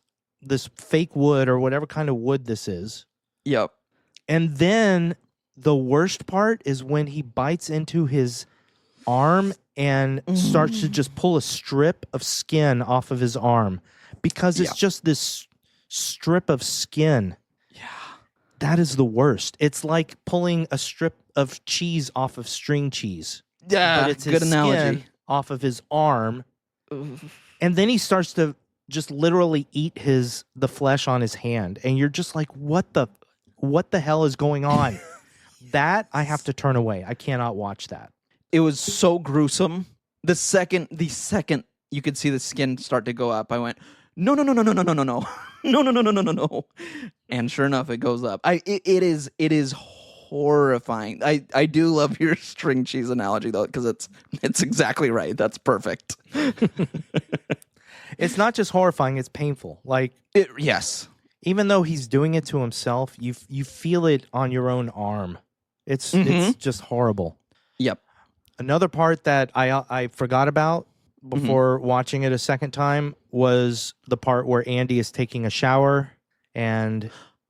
fake wood or whatever kind of wood this is. Yep. And then the worst part is when he bites into his arm and starts to just pull a strip of skin off of his arm because it's just this strip of skin. Yeah. That is the worst. It's like pulling a strip of cheese off of string cheese. Yeah, but it's his good analogy. skin off of his arm. And then he starts to just literally eat the flesh on his hand. And you're just like, what the hell is going on? That I have to turn away. I cannot watch that. It was so gruesome. The second you could see the skin start to go up, I went, no. No. And sure enough, it goes up. It is horrifying. I do love your string cheese analogy though, because it's exactly right. That's perfect. It's not just horrifying, it's painful. Yes. Even though he's doing it to himself, you feel it on your own arm. It's just horrible. Yep. Another part that I forgot about before watching it a second time was the part where Andy is taking a shower and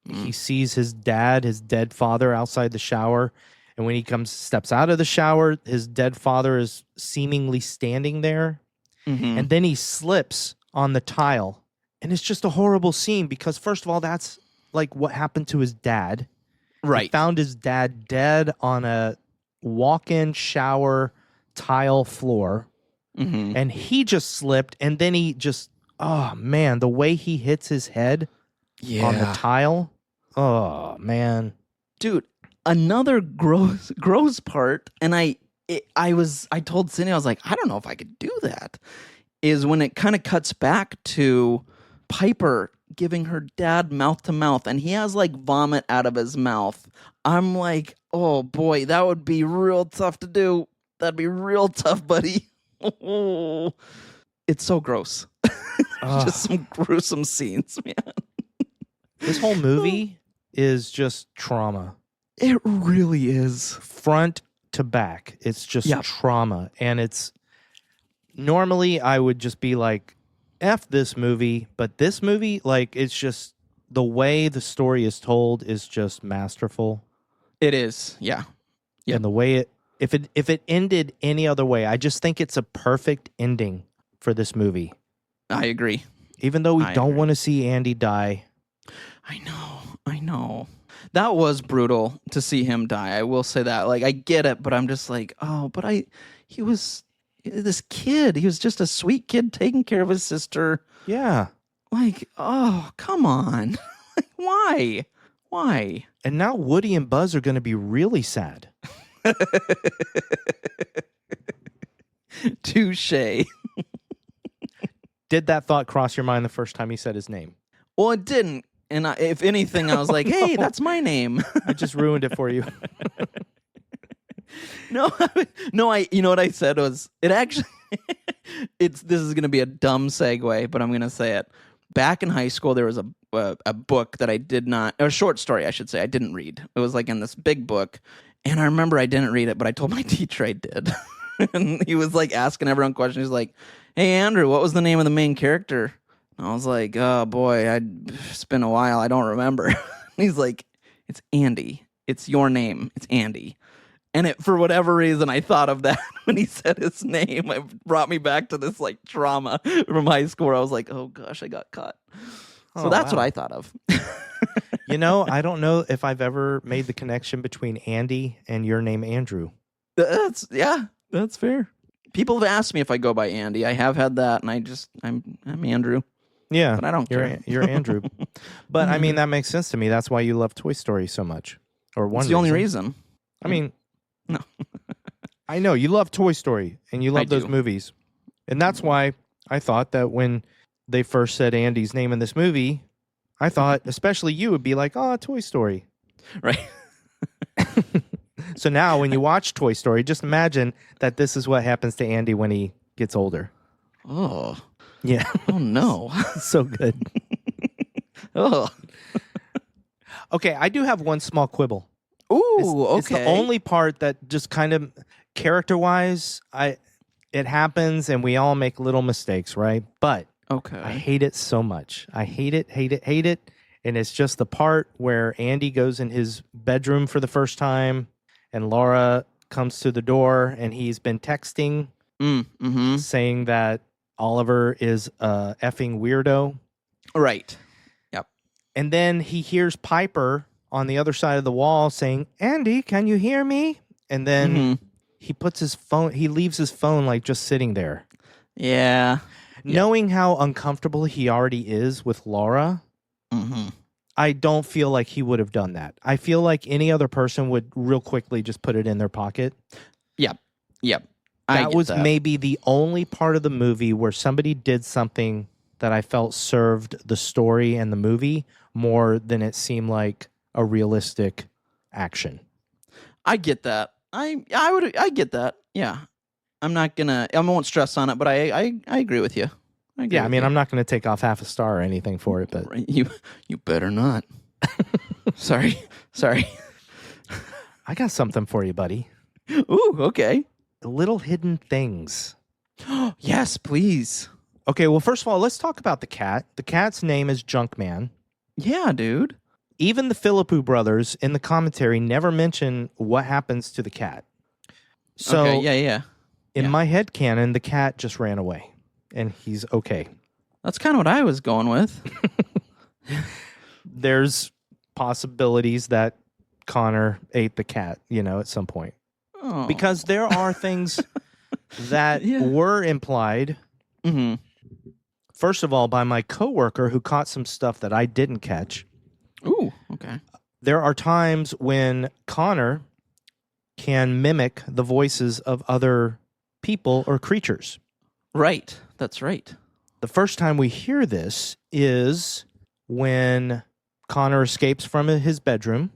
he sees his dead father outside the shower. And when he steps out of the shower, his dead father is seemingly standing there. And then he slips on the tile. And it's just a horrible scene because, first of all, that's like what happened to his dad. Right. He found his dad dead on a walk-in shower tile floor. And he just slipped. And then he just, oh, man, the way he hits his head on the tile. Oh, man. Dude, another gross part, and I told Cindy, I was like, I don't know if I could do that, is when it kind of cuts back to Piper giving her dad mouth to mouth, and he has like vomit out of his mouth. I'm like, oh boy, that would be real tough to do. That'd be real tough, buddy. It's so gross. Just some gruesome scenes, man. This whole movie is just trauma. It really is. Front to back. It's just trauma. And it's normally I would just be like, F this movie. But this movie, like, it's just the way the story is told is just masterful. It is. Yeah. Yep. And the way if it ended any other way, I just think it's a perfect ending for this movie. I agree. Even though we don't want to see Andy die. I know. That was brutal to see him die. I will say that. Like, I get it, but I'm just like, oh, but he was this kid. He was just a sweet kid taking care of his sister. Yeah. Like, oh, come on. Why? And now Woody and Buzz are going to be really sad. Touche. Did that thought cross your mind the first time he said his name? Well, it didn't. And if anything, I was like, hey, that's my name. I just ruined it for you. No, you know what I said was, it actually, this is going to be a dumb segue, but I'm going to say it. Back in high school, there was a book that I did not, or a short story, I should say, I didn't read. It was like in this big book. And I remember I didn't read it, but I told my teacher I did. And he was like asking everyone questions. He's like, hey, Andrew, what was the name of the main character? And I was like, oh boy, it's been a while. I don't remember. He's like, it's Andy. It's your name. It's Andy. And for whatever reason, I thought of that when he said his name. It brought me back to this like trauma from high school where I was like, oh gosh, I got caught. So that's what I thought of. You know, I don't know if I've ever made the connection between Andy and your name, Andrew. That's fair. People have asked me if I go by Andy. I have had that, and I'm Andrew. Yeah, but I don't care. You're Andrew. But I mean, that makes sense to me. That's why you love Toy Story so much, or one. It's the only reason. I mean, no. I know you love Toy Story and you love those do. movies, and that's why I thought that when they first said Andy's name in this movie, I thought especially you would be like, "Oh, Toy Story," right? So now when you watch Toy Story, just imagine that this is what happens to Andy when he gets older. Oh, yeah. Oh no, so good. Oh. Okay, I do have one small quibble. Ooh, okay. It's the only part that just kind of character-wise, it happens and we all make little mistakes, right? But okay, I hate it so much. I hate it. And it's just the part where Andy goes in his bedroom for the first time and Laura comes to the door and he's been texting saying that Oliver is a effing weirdo. Right. Yep. And then he hears Piper on the other side of the wall saying, "Andy, can you hear me?" And then he puts his phone, he leaves his phone like just sitting there. Yeah. Knowing how uncomfortable he already is with Laura, I don't feel like he would have done that. I feel like any other person would real quickly just put it in their pocket. Yep. That was maybe the only part of the movie where somebody did something that I felt served the story and the movie more than it seemed like a realistic action. I get that. I get that. Yeah. I won't stress on it, but I agree with you. I mean, I'm not going to take off half a star or anything for it, but you better not. Sorry. I got something for you, buddy. Ooh, okay. Little hidden things. Yes, please. Okay, well, first of all, let's talk about the cat. The cat's name is Junkman. Yeah, dude. Even the Philippou brothers in the commentary never mention what happens to the cat. So, okay, in my headcanon, the cat just ran away. And he's okay. That's kind of what I was going with. There's possibilities that Connor ate the cat, at some point. Oh. Because there are things that were implied. First of all, by my coworker who caught some stuff that I didn't catch. Ooh, okay. There are times when Connor can mimic the voices of other people or creatures. Right. That's right. The first time we hear this is when Connor escapes from his bedroom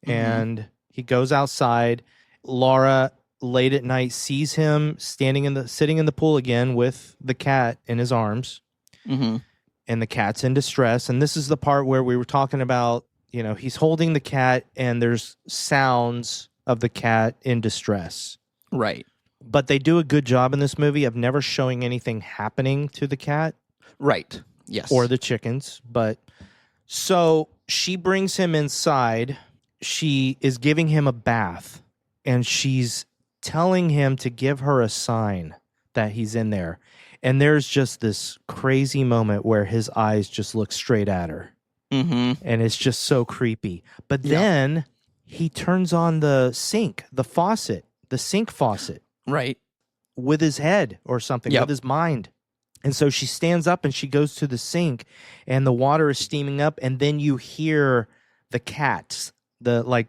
and he goes outside. Laura, late at night, sees him sitting in the pool again with the cat in his arms. And the cat's in distress. And this is the part where we were talking about, he's holding the cat and there's sounds of the cat in distress. Right. But they do a good job in this movie of never showing anything happening to the cat. Right. Yes. Or the chickens. But so she brings him inside. She is giving him a bath. And she's telling him to give her a sign that he's in there. And there's just this crazy moment where his eyes just look straight at her. And it's just so creepy. But then he turns on the sink faucet. Right. With his head or something, with his mind. And so she stands up and she goes to the sink and the water is steaming up. And then you hear the cats, coming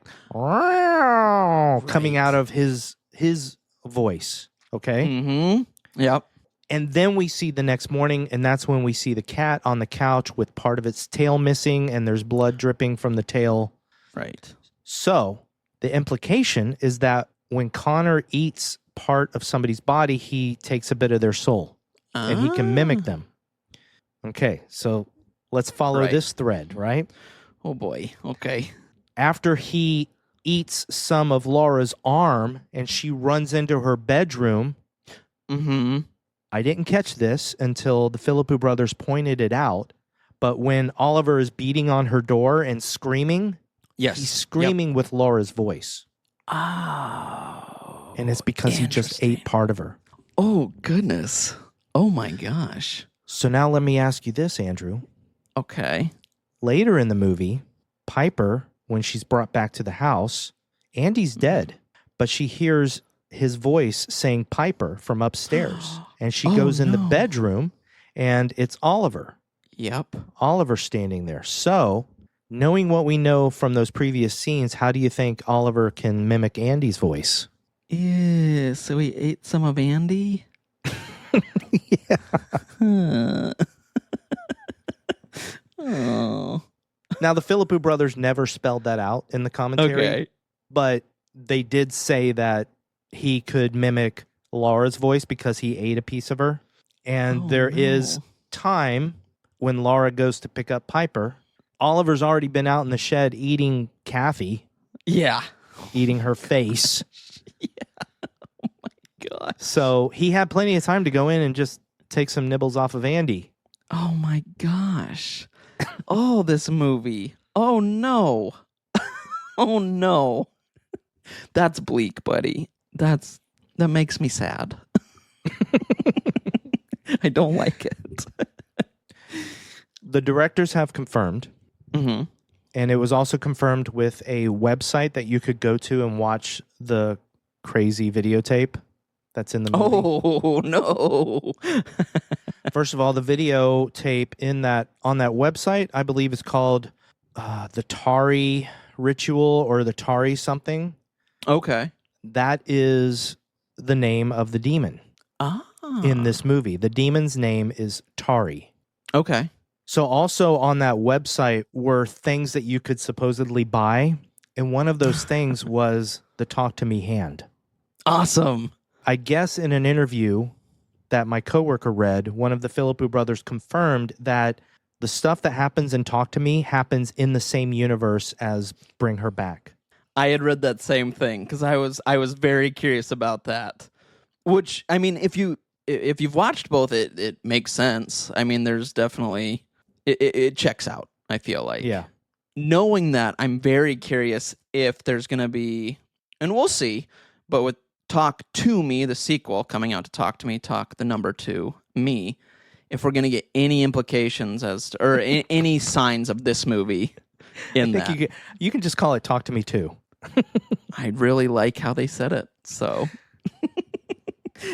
out of his voice. Okay. Yep. And then we see the next morning, and that's when we see the cat on the couch with part of its tail missing, and there's blood dripping from the tail. Right. So the implication is that when Connor eats part of somebody's body, he takes a bit of their soul, and he can mimic them. Okay, so let's follow this thread, right? Oh, boy. Okay. After he eats some of Laura's arm, and she runs into her bedroom, I didn't catch this until the Philippou brothers pointed it out, but when Oliver is beating on her door and screaming, he's screaming with Laura's voice. Oh. And it's because he just ate part of her. Oh, goodness. Oh, my gosh. So now let me ask you this, Andrew. Okay. Later in the movie, Piper, when she's brought back to the house, Andy's dead, but she hears his voice saying Piper from upstairs. And she goes in the bedroom, and it's Oliver. Yep. Oliver standing there. So, knowing what we know from those previous scenes, how do you think Oliver can mimic Andy's voice? Yeah, so he ate some of Andy? Yeah. Oh. Now, the Philippou brothers never spelled that out in the commentary. Okay. But they did say that he could mimic Laura's voice because he ate a piece of her. And there is time when Laura goes to pick up Piper. Oliver's already been out in the shed eating Kathy. Yeah. Eating her face. Yeah. Oh my God. So he had plenty of time to go in and just take some nibbles off of Andy. Oh my gosh. Oh, this movie. Oh no. Oh no. That's bleak, buddy. That makes me sad. I don't like it. The directors have confirmed, Mm-hmm. and it was also confirmed with a website that you could go to and watch the crazy videotape that's in the movie. Oh no. First of all, the videotape on that website, I believe, is called the Tari Ritual or the Tari something. Okay. That is the name of the demon in this movie. The demon's name is Tari. Okay. So also on that website were things that you could supposedly buy, and one of those things was the Talk to Me hand. Awesome. I guess in an interview that my coworker read, one of the Philippou brothers confirmed that the stuff that happens in Talk to Me happens in the same universe as Bring Her Back. I had read that same thing because I was very curious about that. Which, I mean, if you've watched both, it makes sense. I mean, there's definitely it checks out, I feel like. Yeah. Knowing that, I'm very curious if there's going to be, and we'll see, but with Talk to Me, the sequel coming out to Talk to Me, Talk the number 2 Me, if we're going to get any implications or any signs of this movie in I think that. you can just call it Talk to Me Too. I really like how they said it, so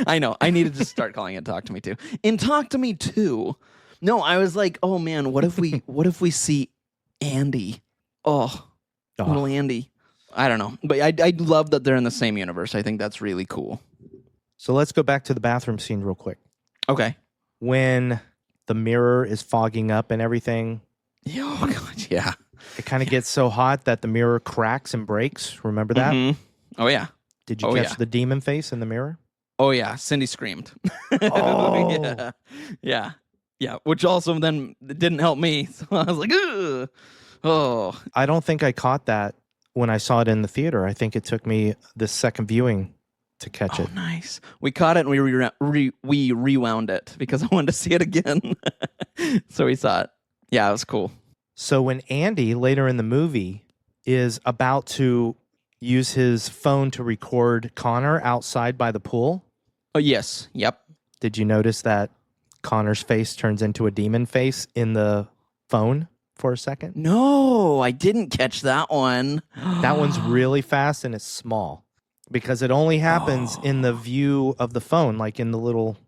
I know I needed to start calling it Talk to Me Too. In Talk to Me Too, no, I was like, oh man, what if we see Andy? Little Andy. I don't know, but I love that they're in the same universe. I think that's really cool. So let's go back to the bathroom scene real quick. Okay. When the mirror is fogging up and everything. Oh God, yeah. It kind of gets so hot that the mirror cracks and breaks. Remember that? Mm-hmm. Oh yeah. Did you catch the demon face in the mirror? Oh yeah, Cindy screamed. Oh. Yeah. Which also then didn't help me. So I was like, ugh. Oh. I don't think I caught that when I saw it in the theater. I think it took me the second viewing to catch it. Nice. We caught it and we rewound it because I wanted to see it again. So we saw it. Yeah, it was cool. So when Andy, later in the movie, is about to use his phone to record Connor outside by the pool. Oh, yes. Yep. Did you notice that Connor's face turns into a demon face in the phone for a second? No, I didn't catch that one. That one's really fast and it's small because it only happens in the view of the phone, like in the little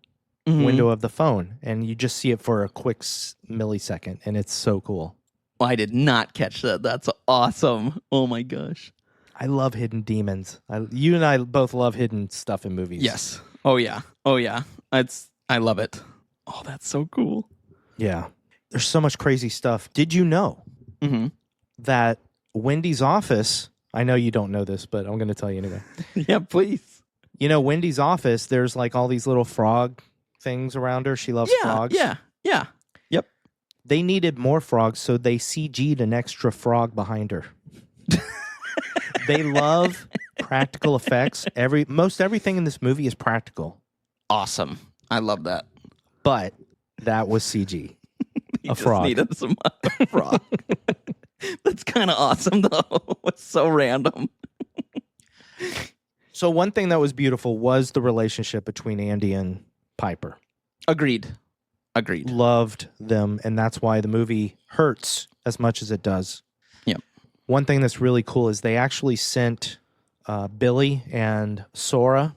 window of the phone. And you just see it for a quick millisecond and it's so cool. Well, I did not catch that. That's awesome. Oh my gosh. I love hidden demons. You and I both love hidden stuff in movies. Yes. Oh yeah. I love it. Oh, that's so cool. Yeah. There's so much crazy stuff. Did you know that Wendy's office, I know you don't know this, but I'm going to tell you anyway. Yeah, please. You know, Wendy's office, there's like all these little frog things around her. She loves frogs. Yeah. Yep. They needed more frogs, so they CG'd an extra frog behind her. They love practical effects. Most everything in this movie is practical. Awesome. I love that. But that was CG. A frog. Needed some frog. That's kind of awesome, though. It's so random. So one thing that was beautiful was the relationship between Andy and Piper. Agreed. Loved them, and that's why the movie hurts as much as it does. Yep. One thing that's really cool is they actually sent Billy and Sora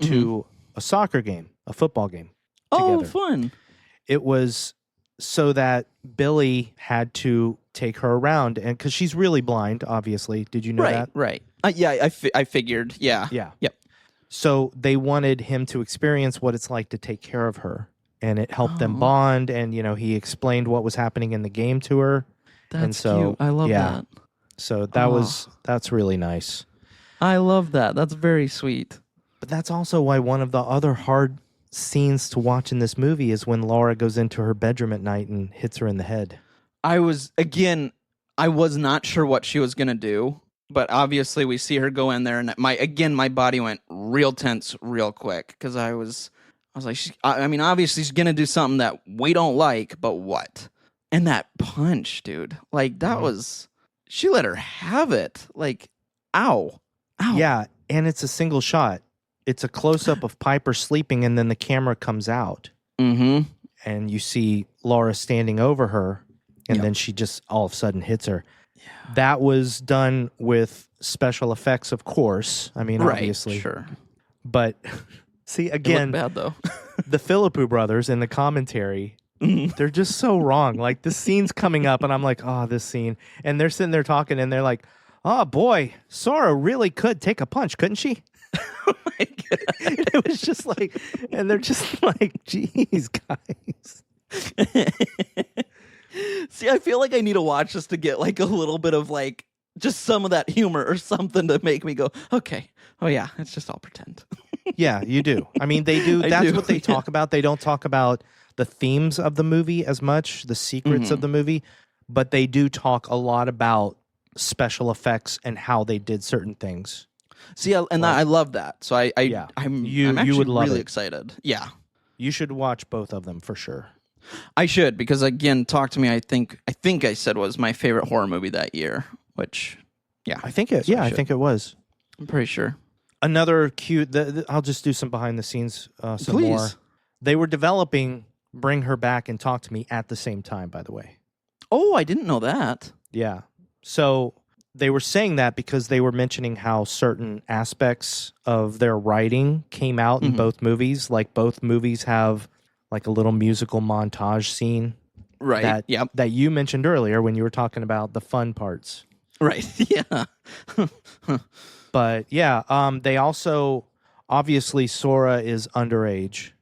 to a soccer game, a football game Oh, together. fun. It was so that Billy had to take her around, and because she's really blind, obviously. Did you know that? Right. Yeah, I figured. Yeah. Yeah. Yep. So they wanted him to experience what it's like to take care of her, and it helped them Oh. bond. And he explained what was happening in the game to her. That's And so, cute. I love yeah. that. So that's really nice. I love that. That's very sweet. But that's also why one of the other hard scenes to watch in this movie is when Laura goes into her bedroom at night and hits her in the head. I was not sure what she was going to do, but obviously we see her go in there, and my body went real tense real quick, because I was like, obviously she's going to do something that we don't like, but what? And that punch, dude, like that was, she let her have it. Like, ow. Yeah, and it's a single shot. It's a close-up of Piper sleeping, and then the camera comes out. Mm-hmm. And you see Laura standing over her, and then she just all of a sudden hits her. Yeah. That was done with special effects, of course. I mean, obviously. Sure. But see, again, It looked bad, though. the Philippou brothers in the commentary, they're just so wrong. Like, this scene's coming up, and I'm like, oh, this scene. And they're sitting there talking, and they're like, oh, boy, Sora really could take a punch, couldn't she? Oh my God. It was just like, and they're just like, geez, guys. See, I feel like I need to watch this to get like a little bit of like just some of that humor or something to make me go, okay, oh yeah, it's just all pretend. Yeah, you do. I mean, they do. I That's do, what they yeah. talk about. They don't talk about the themes of the movie as much, the secrets of the movie, but they do talk a lot about special effects and how they did certain things. See, I love that. So I'm actually would love really it. excited. Yeah. You should watch both of them for sure. I should, because again, Talk to Me, I think I said was my favorite horror movie that year, which I think it was. I'm pretty sure. Another cute, I'll just do some behind the scenes, some Please. more. They were developing Bring Her Back and Talk to Me at the same time, by the way. Oh, I didn't know that. Yeah. So they were saying that because they were mentioning how certain aspects of their writing came out in both movies. Like, both movies have like a little musical montage scene. Right. That you mentioned earlier when you were talking about the fun parts. Right. Yeah. But yeah, they also, obviously Sora is underage.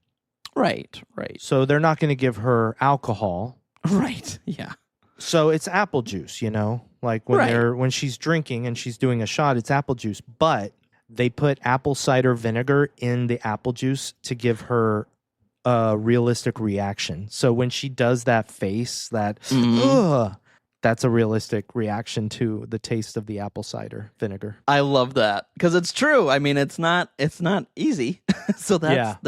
Right. So they're not going to give her alcohol. Right. Yeah. So it's apple juice, like when she's drinking and she's doing a shot, it's apple juice, but they put apple cider vinegar in the apple juice to give her a realistic reaction. So when she does that face, that's a realistic reaction to the taste of the apple cider vinegar. I love that, because it's true. I mean, it's not easy. So that's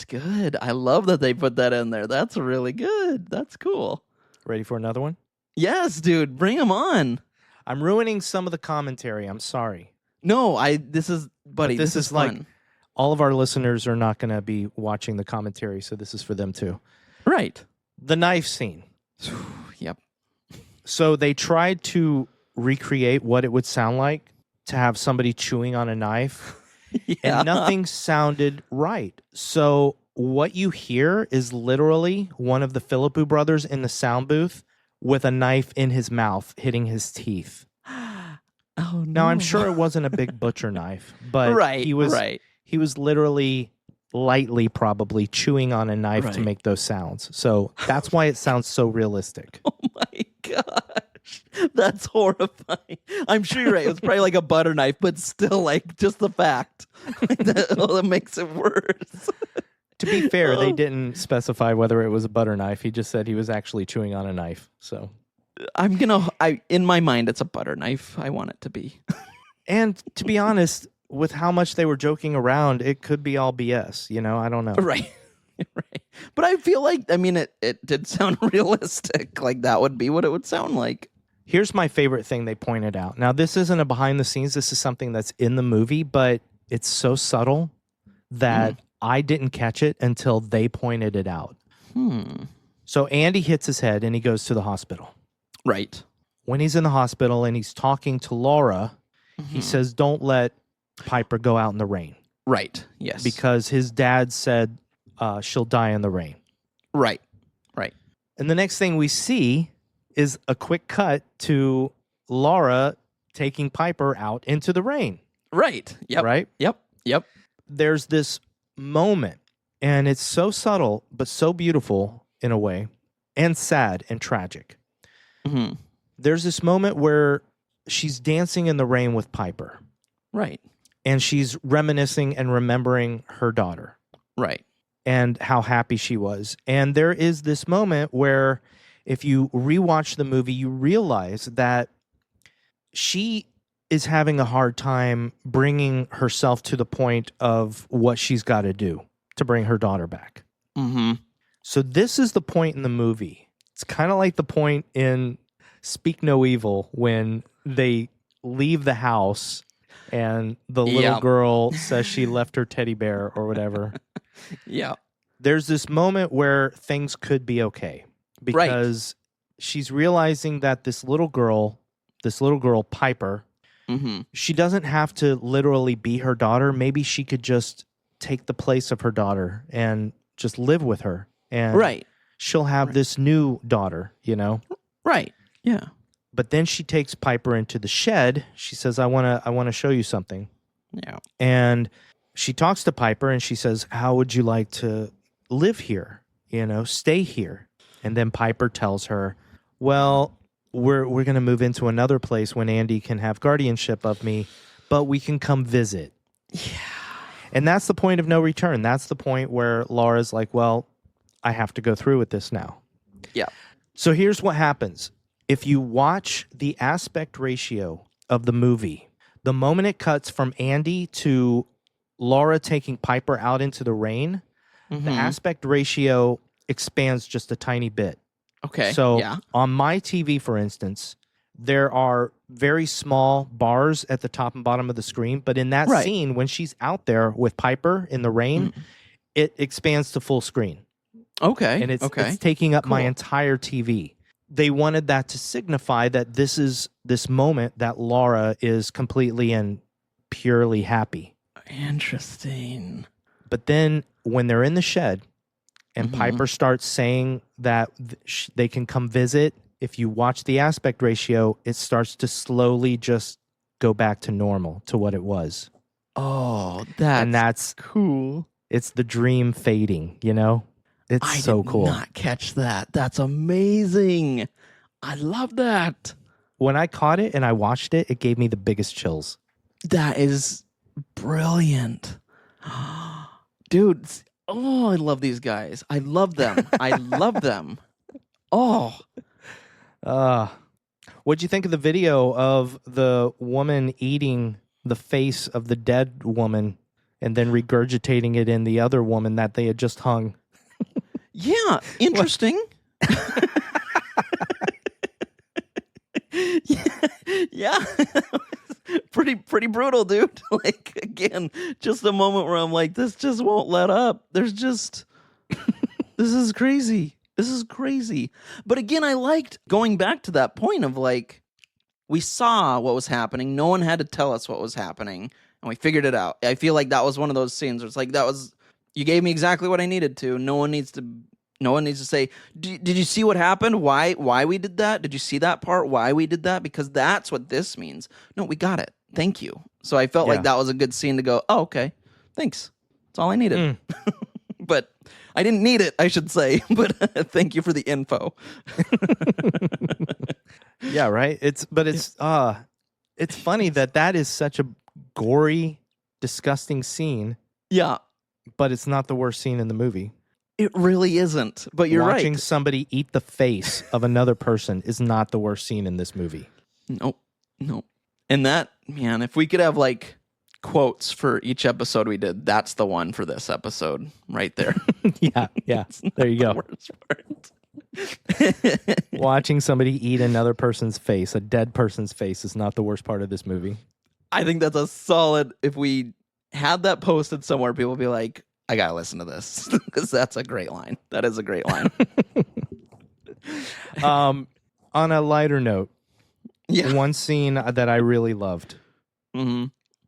good. I love that they put that in there. That's really good. That's cool. Ready for another one? Yes, dude, bring them on. I'm ruining some of the commentary. I'm sorry. No, this is fun. Like, all of our listeners are not going to be watching the commentary, so this is for them too. Right. The knife scene. Yep. So they tried to recreate what it would sound like to have somebody chewing on a knife, and nothing sounded right. So what you hear is literally one of the Philippou brothers in the sound booth with a knife in his mouth, hitting his teeth. Oh, no. Now, I'm sure it wasn't a big butcher knife, but he was literally lightly probably chewing on a knife to make those sounds. So that's why it sounds so realistic. Oh my gosh. That's horrifying. I'm sure you're right. It was probably like a butter knife, but still, like, just the fact that makes it worse. To be fair, they didn't specify whether it was a butter knife. He just said he was actually chewing on a knife. So in my mind, it's a butter knife. I want it to be. And to be honest, with how much they were joking around, it could be all BS. I don't know. Right. Right. But I feel like, it did sound realistic. Like, that would be what it would sound like. Here's my favorite thing they pointed out. Now, this isn't a behind the scenes. This is something that's in the movie, but it's so subtle that I didn't catch it until they pointed it out. So Andy hits his head and he goes to the hospital. Right. When he's in the hospital and he's talking to Laura, he says, don't let Piper go out in the rain. Right. Yes. because his dad said she'll die in the rain. Right. Right. And the next thing we see is a quick cut to Laura taking Piper out into the rain. Right. Yep. Right? Yep. There's this moment, and it's so subtle, but so beautiful in a way, and sad and tragic. Mm-hmm. There's this moment where she's dancing in the rain with Piper, Right. and she's reminiscing and remembering her daughter Right. and how happy she was. And there is this moment where, if you rewatch the movie, you realize that she is having a hard time bringing herself to the point of what she's got to do to bring her daughter back. Mm-hmm. So this is the point in the movie. It's kind of like the point in Speak No Evil when they leave the house and the little girl says she left her teddy bear or whatever. Yeah. There's this moment where things could be okay because she's realizing that this little girl, Piper, Mm-hmm. she doesn't have to literally be her daughter. Maybe she could just take the place of her daughter and just live with her. And Right. she'll have this new daughter, you know? Right. Yeah. But then she takes Piper into the shed. She says, I want to show you something. Yeah. And she talks to Piper and she says, how would you like to live here? You know, stay here. And then Piper tells her, well, we're going to move into another place when Andy can have guardianship of me, but we can come visit. Yeah. And that's the point of no return. That's the point where Laura's like, well, I have to go through with this now. Yeah. So here's what happens. If you watch the aspect ratio of the movie, the moment it cuts from Andy to Laura taking Piper out into the rain, the aspect ratio expands just a tiny bit. Okay. So yeah. on my TV, for instance, there are very small bars at the top and bottom of the screen. But in that scene, when she's out there with Piper in the rain, it expands to full screen. Okay. And it's taking up my entire TV. They wanted that to signify that this is this moment that Laura is completely and purely happy. Interesting. But then when they're in the shed and Piper starts saying that they can come visit, if you watch the aspect ratio, it starts to slowly just go back to normal, to what it was. Oh, that's cool. It's the dream fading, you know? It's so cool. I did not catch that. That's amazing. I love that. When I caught it and I watched it, it gave me the biggest chills. That is brilliant. Dude, oh, I love these guys. I love them. I love them. Oh. What'd you think of the video of the woman eating the face of the dead woman and then regurgitating it in the other woman that they had just hung? Yeah, interesting. yeah. Pretty brutal, dude. Like, again, just a moment where I'm like, this just won't let up. There's just, this is crazy. This is crazy. But again, I liked going back to that point of like, we saw what was happening. No one had to tell us what was happening, and we figured it out. I feel like that was one of those scenes where it's like, you gave me exactly what I needed to. No one needs to say, did you see what happened? Why we did that? Did you see that part? Why we did that? Because that's what this means. No, we got it. Thank you. So I felt like that was a good scene to go, oh, okay. Thanks. That's all I needed. But I didn't need it, I should say. But thank you for the info. Yeah, right? It's funny that is such a gory, disgusting scene. Yeah. But it's not the worst scene in the movie. It really isn't. But you're right. Watching somebody eat the face of another person is not the worst scene in this movie. Nope. And that, man, if we could have like quotes for each episode we did, that's the one for this episode right there. Yeah. There you go. Worst part. Watching somebody eat another person's face, a dead person's face, is not the worst part of this movie. I think that's a solid, if we had that posted somewhere, people would be like, I gotta listen to this, because that's a great line. That is a great line. On a lighter note, one scene that I really loved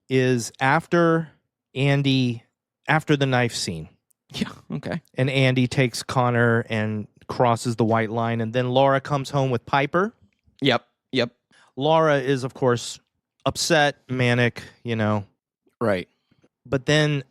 is after Andy, after the knife scene, Yeah, okay. and Andy takes Connor and crosses the white line, and then Laura comes home with Piper. Yep. Laura is, of course, upset, manic, Right. but then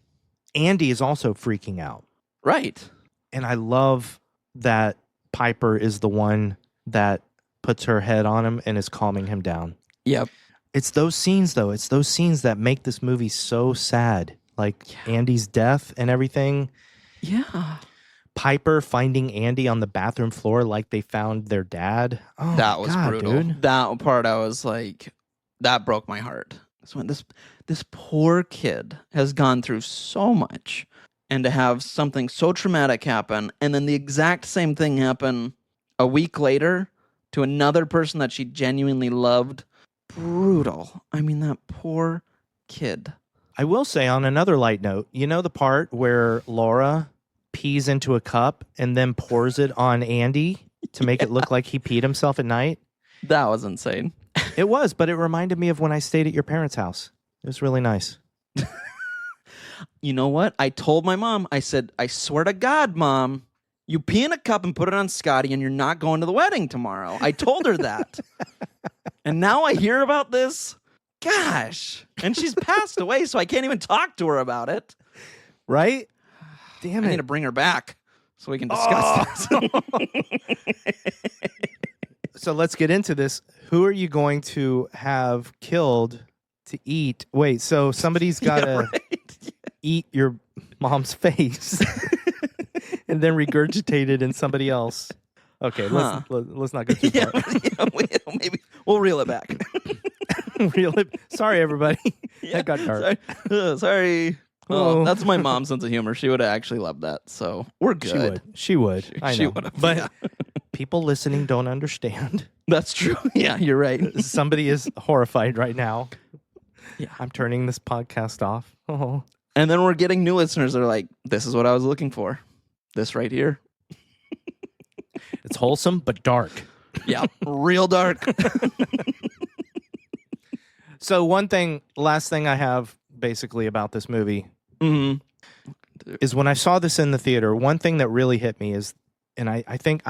Andy is also freaking out. Right. And I love that Piper is the one that puts her head on him and is calming him down. Yep. It's those scenes, though. It's those scenes that make this movie so sad. Like Andy's death and everything. Yeah. Piper finding Andy on the bathroom floor like they found their dad. Oh, That was God, brutal. dude. That part, I was like, that broke my heart. So when this poor kid has gone through so much, and to have something so traumatic happen, and then the exact same thing happen a week later to another person that she genuinely loved, brutal. I mean, that poor kid. I will say, on another light note, the part where Laura pees into a cup and then pours it on Andy to make it look like he peed himself at night? That was insane. It was, but it reminded me of when I stayed at your parents' house. It was really nice. You know what? I told my mom, I said, I swear to God, Mom, you pee in a cup and put it on Scotty and you're not going to the wedding tomorrow. I told her that. And now I hear about this. Gosh. And she's passed away, so I can't even talk to her about it. Right? Damn I it. need to bring her back so we can discuss this. So let's get into this. Who are you going to have killed to eat? Wait, so somebody's got to eat your mom's face and then regurgitate it in somebody else. Okay, let's not go too far. Maybe we'll reel it back. Sorry, everybody. That got dark. Sorry. Oh. That's my mom's sense of humor. She would have actually loved that. So we're good. She would. I know. She would have. But yeah. people listening don't understand. That's true. Yeah, you're right. Somebody is horrified right now. Yeah. I'm turning this podcast off. Oh. And then we're getting new listeners that are like, this is what I was looking for. This right here. It's wholesome, but dark. Yeah, real dark. So last thing I have basically about this movie is when I saw this in the theater, one thing that really hit me is, and I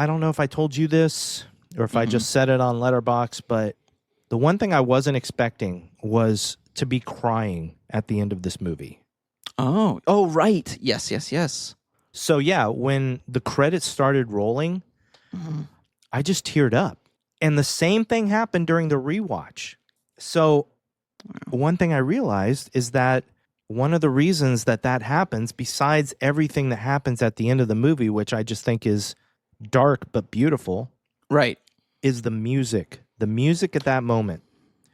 don't know if I told you this or if I just said it on Letterboxd, but the one thing I wasn't expecting was to be crying at the end of this movie. Oh, right. Yes. So yeah, when the credits started rolling, I just teared up. And the same thing happened during the rewatch. So one thing I realized is that one of the reasons that happens, besides everything that happens at the end of the movie, which I just think is dark but beautiful, right, is the music. The music at that moment.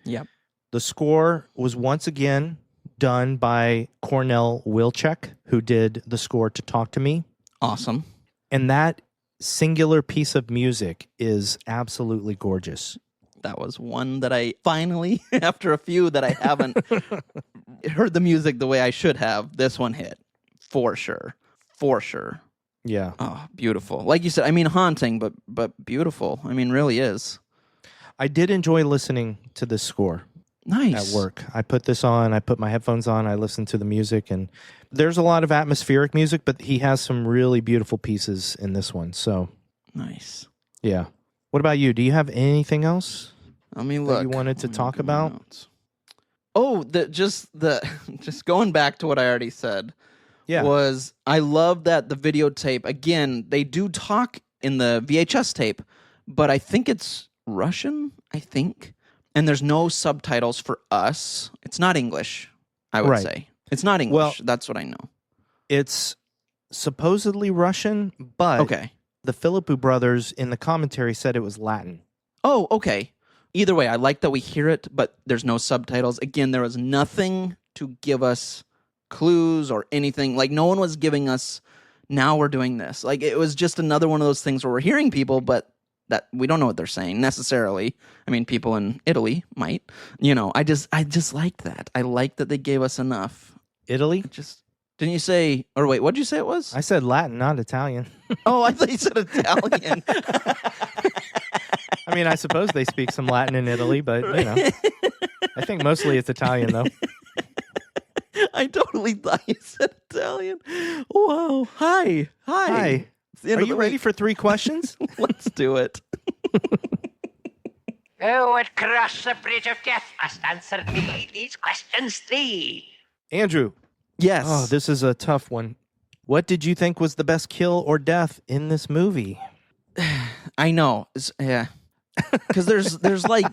Yep. The score was once again done by Cornel Wilczek, who did the score to Talk to Me. Awesome. And that singular piece of music is absolutely gorgeous. That was one that I finally, after a few that I haven't heard the music the way I should have, this one hit. For sure. Yeah. Oh, beautiful. Like you said, I mean, haunting, but beautiful. I mean, really is. I did enjoy listening to this score. Nice. At work. I put this on, I put my headphones on, I listened to the music, and there's a lot of atmospheric music, but he has some really beautiful pieces in this one. So nice. Yeah. What about you? Do you have anything else I mean, look, that you wanted to talk about? Oh, just going back to what I already said. Yeah. Was I love that the videotape, again, they do talk in the VHS tape, but I think it's Russian, and there's no subtitles for us. It's not English, I would say. It's not English. Well, that's what I know. It's supposedly Russian, but Okay. the Philippou brothers in the commentary said it was Latin. Oh, okay. Either way, I like that we hear it, but there's no subtitles. Again, there was nothing to give us clues or anything. Like, no one was giving us, now we're doing this. Like, it was just another one of those things where we're hearing people, but that we don't know what they're saying necessarily. I mean, people in Italy might. I just liked that. I liked that they gave us enough. Italy? Didn't you say, or wait, what did you say it was? I said Latin, not Italian. Oh, I thought you said Italian. I mean, I suppose they speak some Latin in Italy, but, I think mostly it's Italian, though. I totally thought you said Italian. Whoa. Hi. Hi. Are you ready for 3 questions? Let's do it. Who would cross the bridge of death must answer these questions 3. Andrew. Yes. Oh, this is a tough one. What did you think was the best kill or death in this movie? I know. Yeah. Because there's like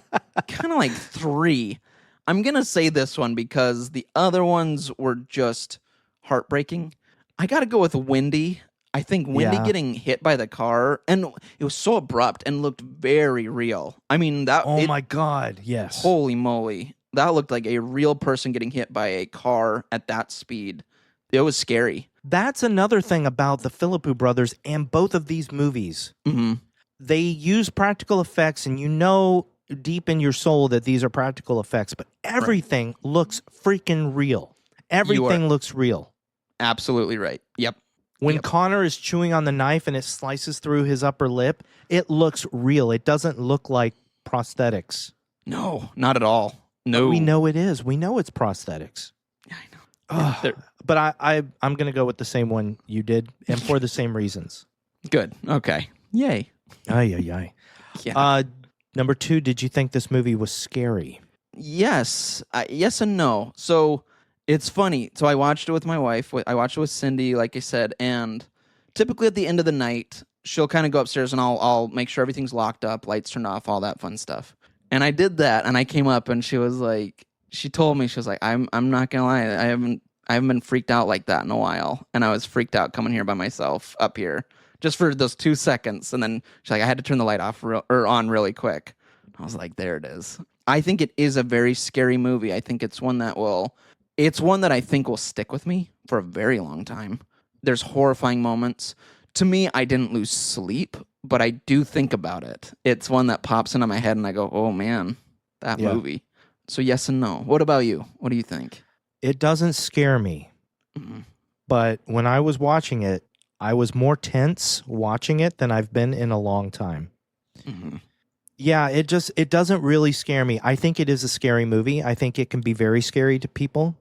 kind of like 3. I'm going to say this one because the other ones were just heartbreaking. I got to go with Wendy. I think Wendy getting hit by the car, and it was so abrupt and looked very real. I mean, my God, yes. Holy moly. That looked like a real person getting hit by a car at that speed. It was scary. That's another thing about the Philippou brothers and both of these movies. Mm-hmm. They use practical effects, and you know deep in your soul that these are practical effects, but everything looks freaking real. Everything looks real. Absolutely right. Yep. When Connor is chewing on the knife and it slices through his upper lip, it looks real. It doesn't look like prosthetics. No, not at all. No. But we know it is. We know it's prosthetics. Yeah, I know. But I'm going to go with the same one you did, and for the same reasons. Good. Okay. Yay. Ay. Yeah. Number 2, did you think this movie was scary? Yes. Yes and no. So it's funny. So I watched it with my wife. I watched it with Cindy, like I said, and typically at the end of the night, she'll kind of go upstairs and I'll make sure everything's locked up, lights turned off, all that fun stuff. And I did that, and I came up and she was like, she told me, she was like, I'm not gonna lie, I haven't been freaked out like that in a while. And I was freaked out coming here by myself up here just for those 2 seconds. And then she's like, I had to turn the light off or on really quick. I was like, there it is. I think it is a very scary movie. I think it's one that I think will stick with me for a very long time. There's horrifying moments. To me, I didn't lose sleep, but I do think about it. It's one that pops into my head and I go, oh man, that movie. So yes and no. What about you? What do you think? It doesn't scare me. Mm-hmm. But when I was watching it, I was more tense watching it than I've been in a long time. Mm-hmm. Yeah, it doesn't really scare me. I think it is a scary movie. I think it can be very scary to people,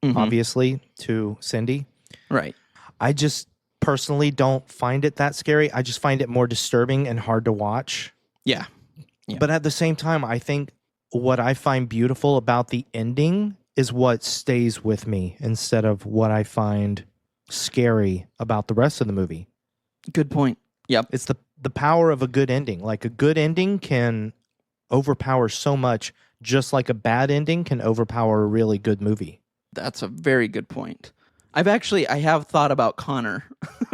obviously, to Cindy. Right. I just personally don't find it that scary. I just find it more disturbing and hard to watch. Yeah. But at the same time, I think what I find beautiful about the ending is what stays with me instead of what I find scary about the rest of the movie. Good point. Yep. It's the power of a good ending. Like a good ending can overpower so much, just like a bad ending can overpower a really good movie. That's a very good point. I have thought about Connor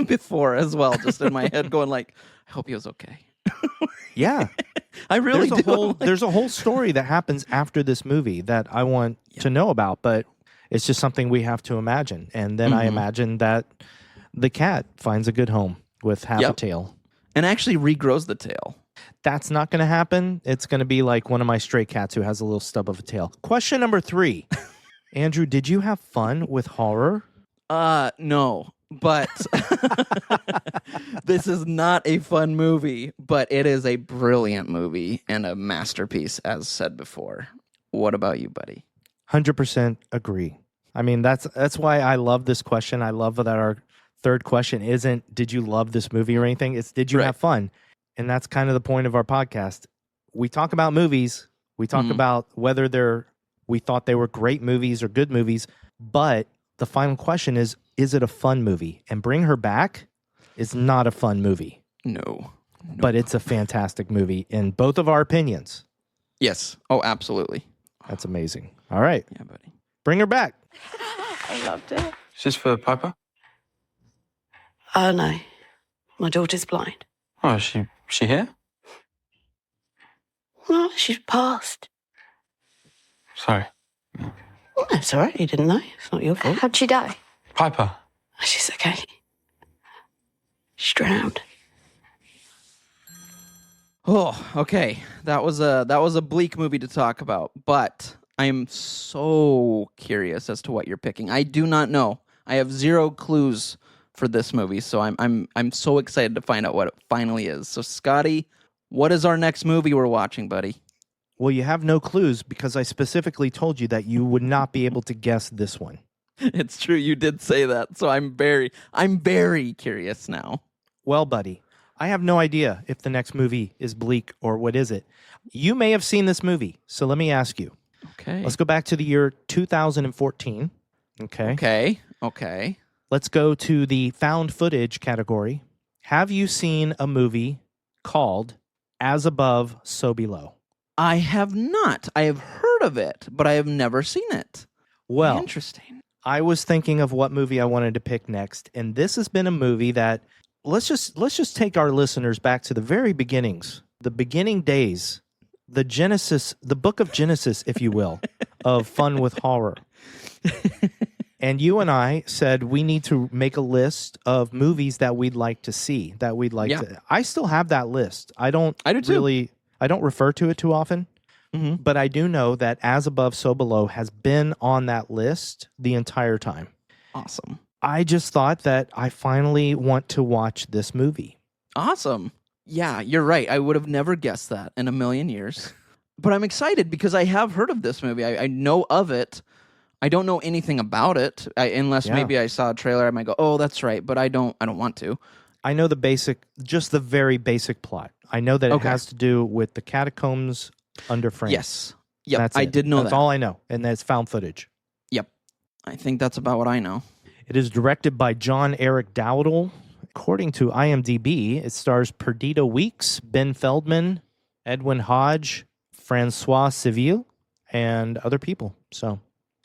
before as well, just in my head going like, I hope he was okay. Yeah. I really there's a whole story that happens after this movie that I want to know about, but it's just something we have to imagine. And then I imagine that the cat finds a good home with half a tail. And actually regrows the tail. That's not going to happen. It's going to be like one of my stray cats who has a little stub of a tail. Question number 3. Andrew, did you have fun with horror? No. But this is not a fun movie, but it is a brilliant movie and a masterpiece, as said before. What about you, buddy? 100% agree. I mean, that's why I love this question. I love that our third question isn't, did you love this movie or anything? It's, did you have fun? And that's kind of the point of our podcast. We talk about movies. We talk about whether we thought they were great movies or good movies. But the final question is it a fun movie? And Bring Her Back is not a fun movie. No. But it's a fantastic movie in both of our opinions. Yes. Oh, absolutely. That's amazing. All right. Yeah, buddy. Bring Her Back. I loved it. Is this for Piper? Oh, no. My daughter's blind. Oh, is she here? No, she's passed. Sorry. Oh, that's all right. You didn't know. It's not your fault. How'd she die? Piper. She's okay. She's drowned. Oh, okay. That was a bleak movie to talk about, but I am so curious as to what you're picking. I do not know. I have zero clues for this movie, so I'm so excited to find out what it finally is. So, Scotty, what is our next movie we're watching, buddy? Well, you have no clues because I specifically told you that you would not be able to guess this one. It's true. You did say that. So I'm very curious now. Well, buddy, I have no idea if the next movie is bleak or what is it. You may have seen this movie, so let me ask you. Okay. Let's go back to the year 2014. Okay. Let's go to the found footage category. Have you seen a movie called As Above, So Below? I have not. I have heard of it, but I have never seen it. Well, Interesting. I was thinking of what movie I wanted to pick next, and this has been a movie that let's just take our listeners back to the very beginnings, the beginning days, the Genesis, the book of Genesis, if you will, of Fun with Horror. And you and I said we need to make a list of movies that we'd like to see, that we'd like to. I still have that list. I do too. I don't refer to it too often. Mm-hmm. But I do know that As Above, So Below has been on that list the entire time. Awesome. I just thought that I finally want to watch this movie. Awesome. Yeah, you're right. I would have never guessed that in a million years. But I'm excited because I have heard of this movie. I know of it. I don't know anything about it unless maybe I saw a trailer. I might go, "Oh, that's right," but I don't want to. I know just the very basic plot. I know that it has to do with the catacombs under France. Yes. Yep. I did know that. That's all I know, and that's found footage. Yep. I think that's about what I know. It is directed by John Eric Dowdle. According to IMDb, it stars Perdita Weeks, Ben Feldman, Edwin Hodge, Francois Civil, and other people. So,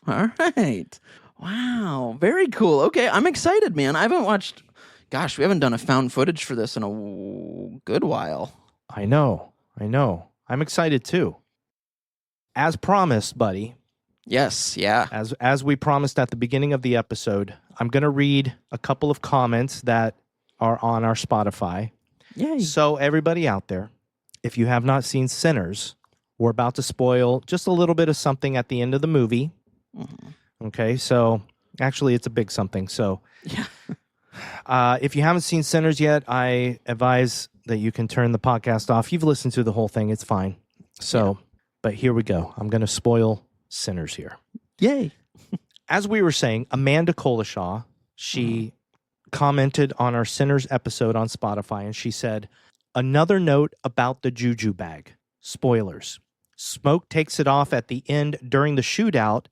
all right. Wow. Very cool. Okay. I'm excited, man. I haven't watched... Gosh, we haven't done a found footage for this in a good while. I know. I'm excited too. As promised, buddy. Yes, yeah. As we promised at the beginning of the episode, I'm going to read a couple of comments that are on our Spotify. Yay. So everybody out there, if you have not seen Sinners, we're about to spoil just a little bit of something at the end of the movie. Mm-hmm. Okay, so actually it's a big something. So yeah. If you haven't seen Sinners yet, I advise that you can turn the podcast off. You've listened to the whole thing. It's fine. So, but here we go. I'm going to spoil Sinners here. Yay. As we were saying, Amanda Colishaw, she commented on our Sinners episode on Spotify, and she said, another note about the juju bag. Spoilers. Smoke takes it off at the end during the shootout,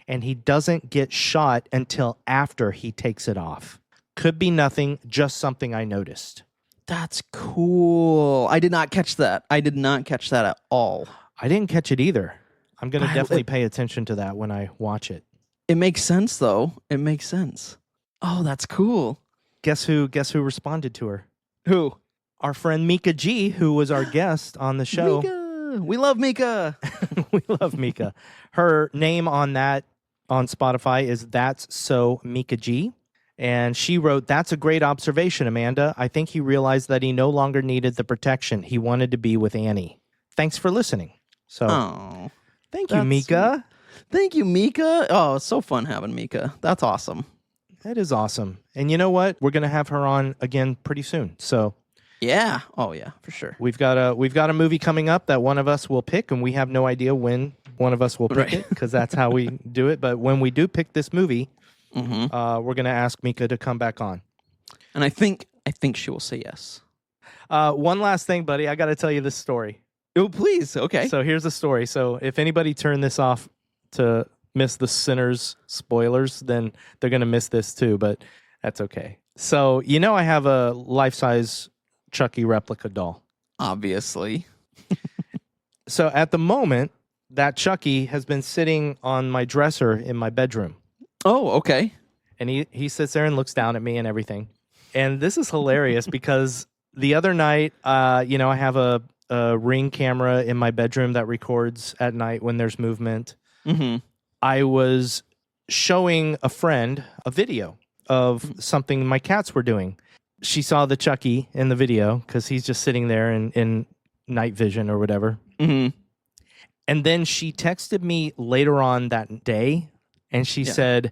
and he doesn't get shot until after he takes it off. Could be nothing, just something I noticed. That's cool. I did not catch that. At all. I didn't catch it either. I'm going to definitely pay attention to that when I watch it. It makes sense, though. It makes sense. Oh, that's cool. Guess who responded to her? Who? Our friend Mika G, who was our guest on the show. Mika. We love Mika. We love Mika. Her name on Spotify is That's So Mika G. And she wrote, that's a great observation, Amanda. I think he realized that he no longer needed the protection. He wanted to be with Annie. Thanks for listening. So, thank you, Mika. Sweet. Thank you, Mika. Oh, it's so fun having Mika. That's awesome. That is awesome. And you know what? We're going to have her on again pretty soon. So, yeah. Oh, yeah, for sure. We've got a movie coming up that one of us will pick, and we have no idea when one of us will pick it because that's how we do it. But when we do pick this movie, we're going to ask Mika to come back on. And I think she will say yes. One last thing, buddy. I got to tell you this story. Oh, please. Okay. So here's the story. So if anybody turned this off to miss the Sinners spoilers, then they're going to miss this too, but that's okay. So, I have a life-size Chucky replica doll. Obviously. So at the moment, that Chucky has been sitting on my dresser in my bedroom. Oh, okay. And he sits there and looks down at me and everything. And this is hilarious because the other night, I have a Ring camera in my bedroom that records at night when there's movement. Mm-hmm. I was showing a friend a video of something my cats were doing. She saw the Chucky in the video because he's just sitting there in night vision or whatever. Mm-hmm. And then she texted me later on that day, and she said,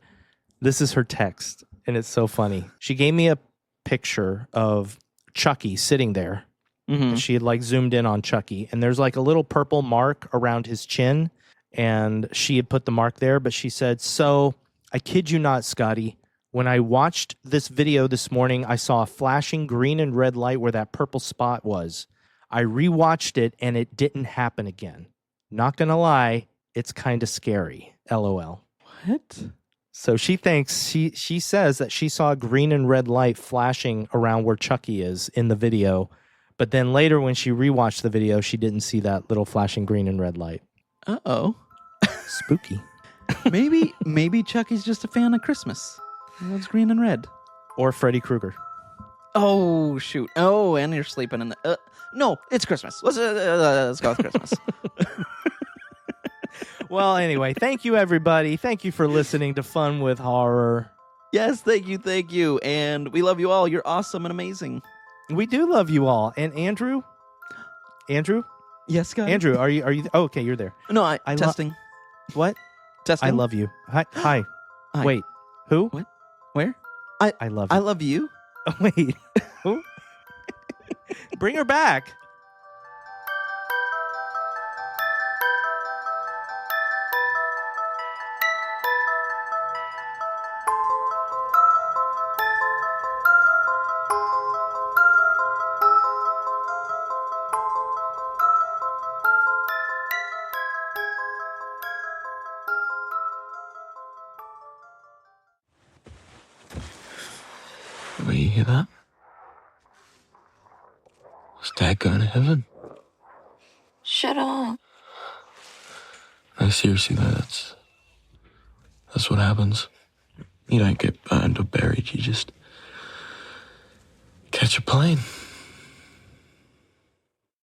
this is her text, and it's so funny. She gave me a picture of Chucky sitting there. Mm-hmm. She had zoomed in on Chucky, and there's a little purple mark around his chin, and she had put the mark there, but she said, so I kid you not, Scotty. When I watched this video this morning, I saw a flashing green and red light where that purple spot was. I rewatched it, and it didn't happen again. Not going to lie, it's kind of scary. LOL. What? So she thinks, she says that she saw a green and red light flashing around where Chucky is in the video. But then later when she rewatched the video, she didn't see that little flashing green and red light. Uh-oh. Spooky. Maybe Chucky's just a fan of Christmas. He loves green and red. Or Freddy Krueger. Oh, shoot. Oh, and you're sleeping in the... no, it's Christmas. Let's go with Christmas. Well, anyway, thank you, everybody. Thank you for listening to Fun with Horror. Yes, thank you. And we love you all. You're awesome and amazing. We do love you all. And Andrew? Yes, guys. Andrew, are you? Oh, okay, you're there. No, I testing. What? Testing. I love you. Hi. Hi. Wait. Who? What? Where? I love you. I love you. Oh, wait. Who? Bring her back. Wait, you hear that? Is Dad going to heaven? Shut up. No, seriously though, that's what happens. You don't get burned or buried, you just catch a plane.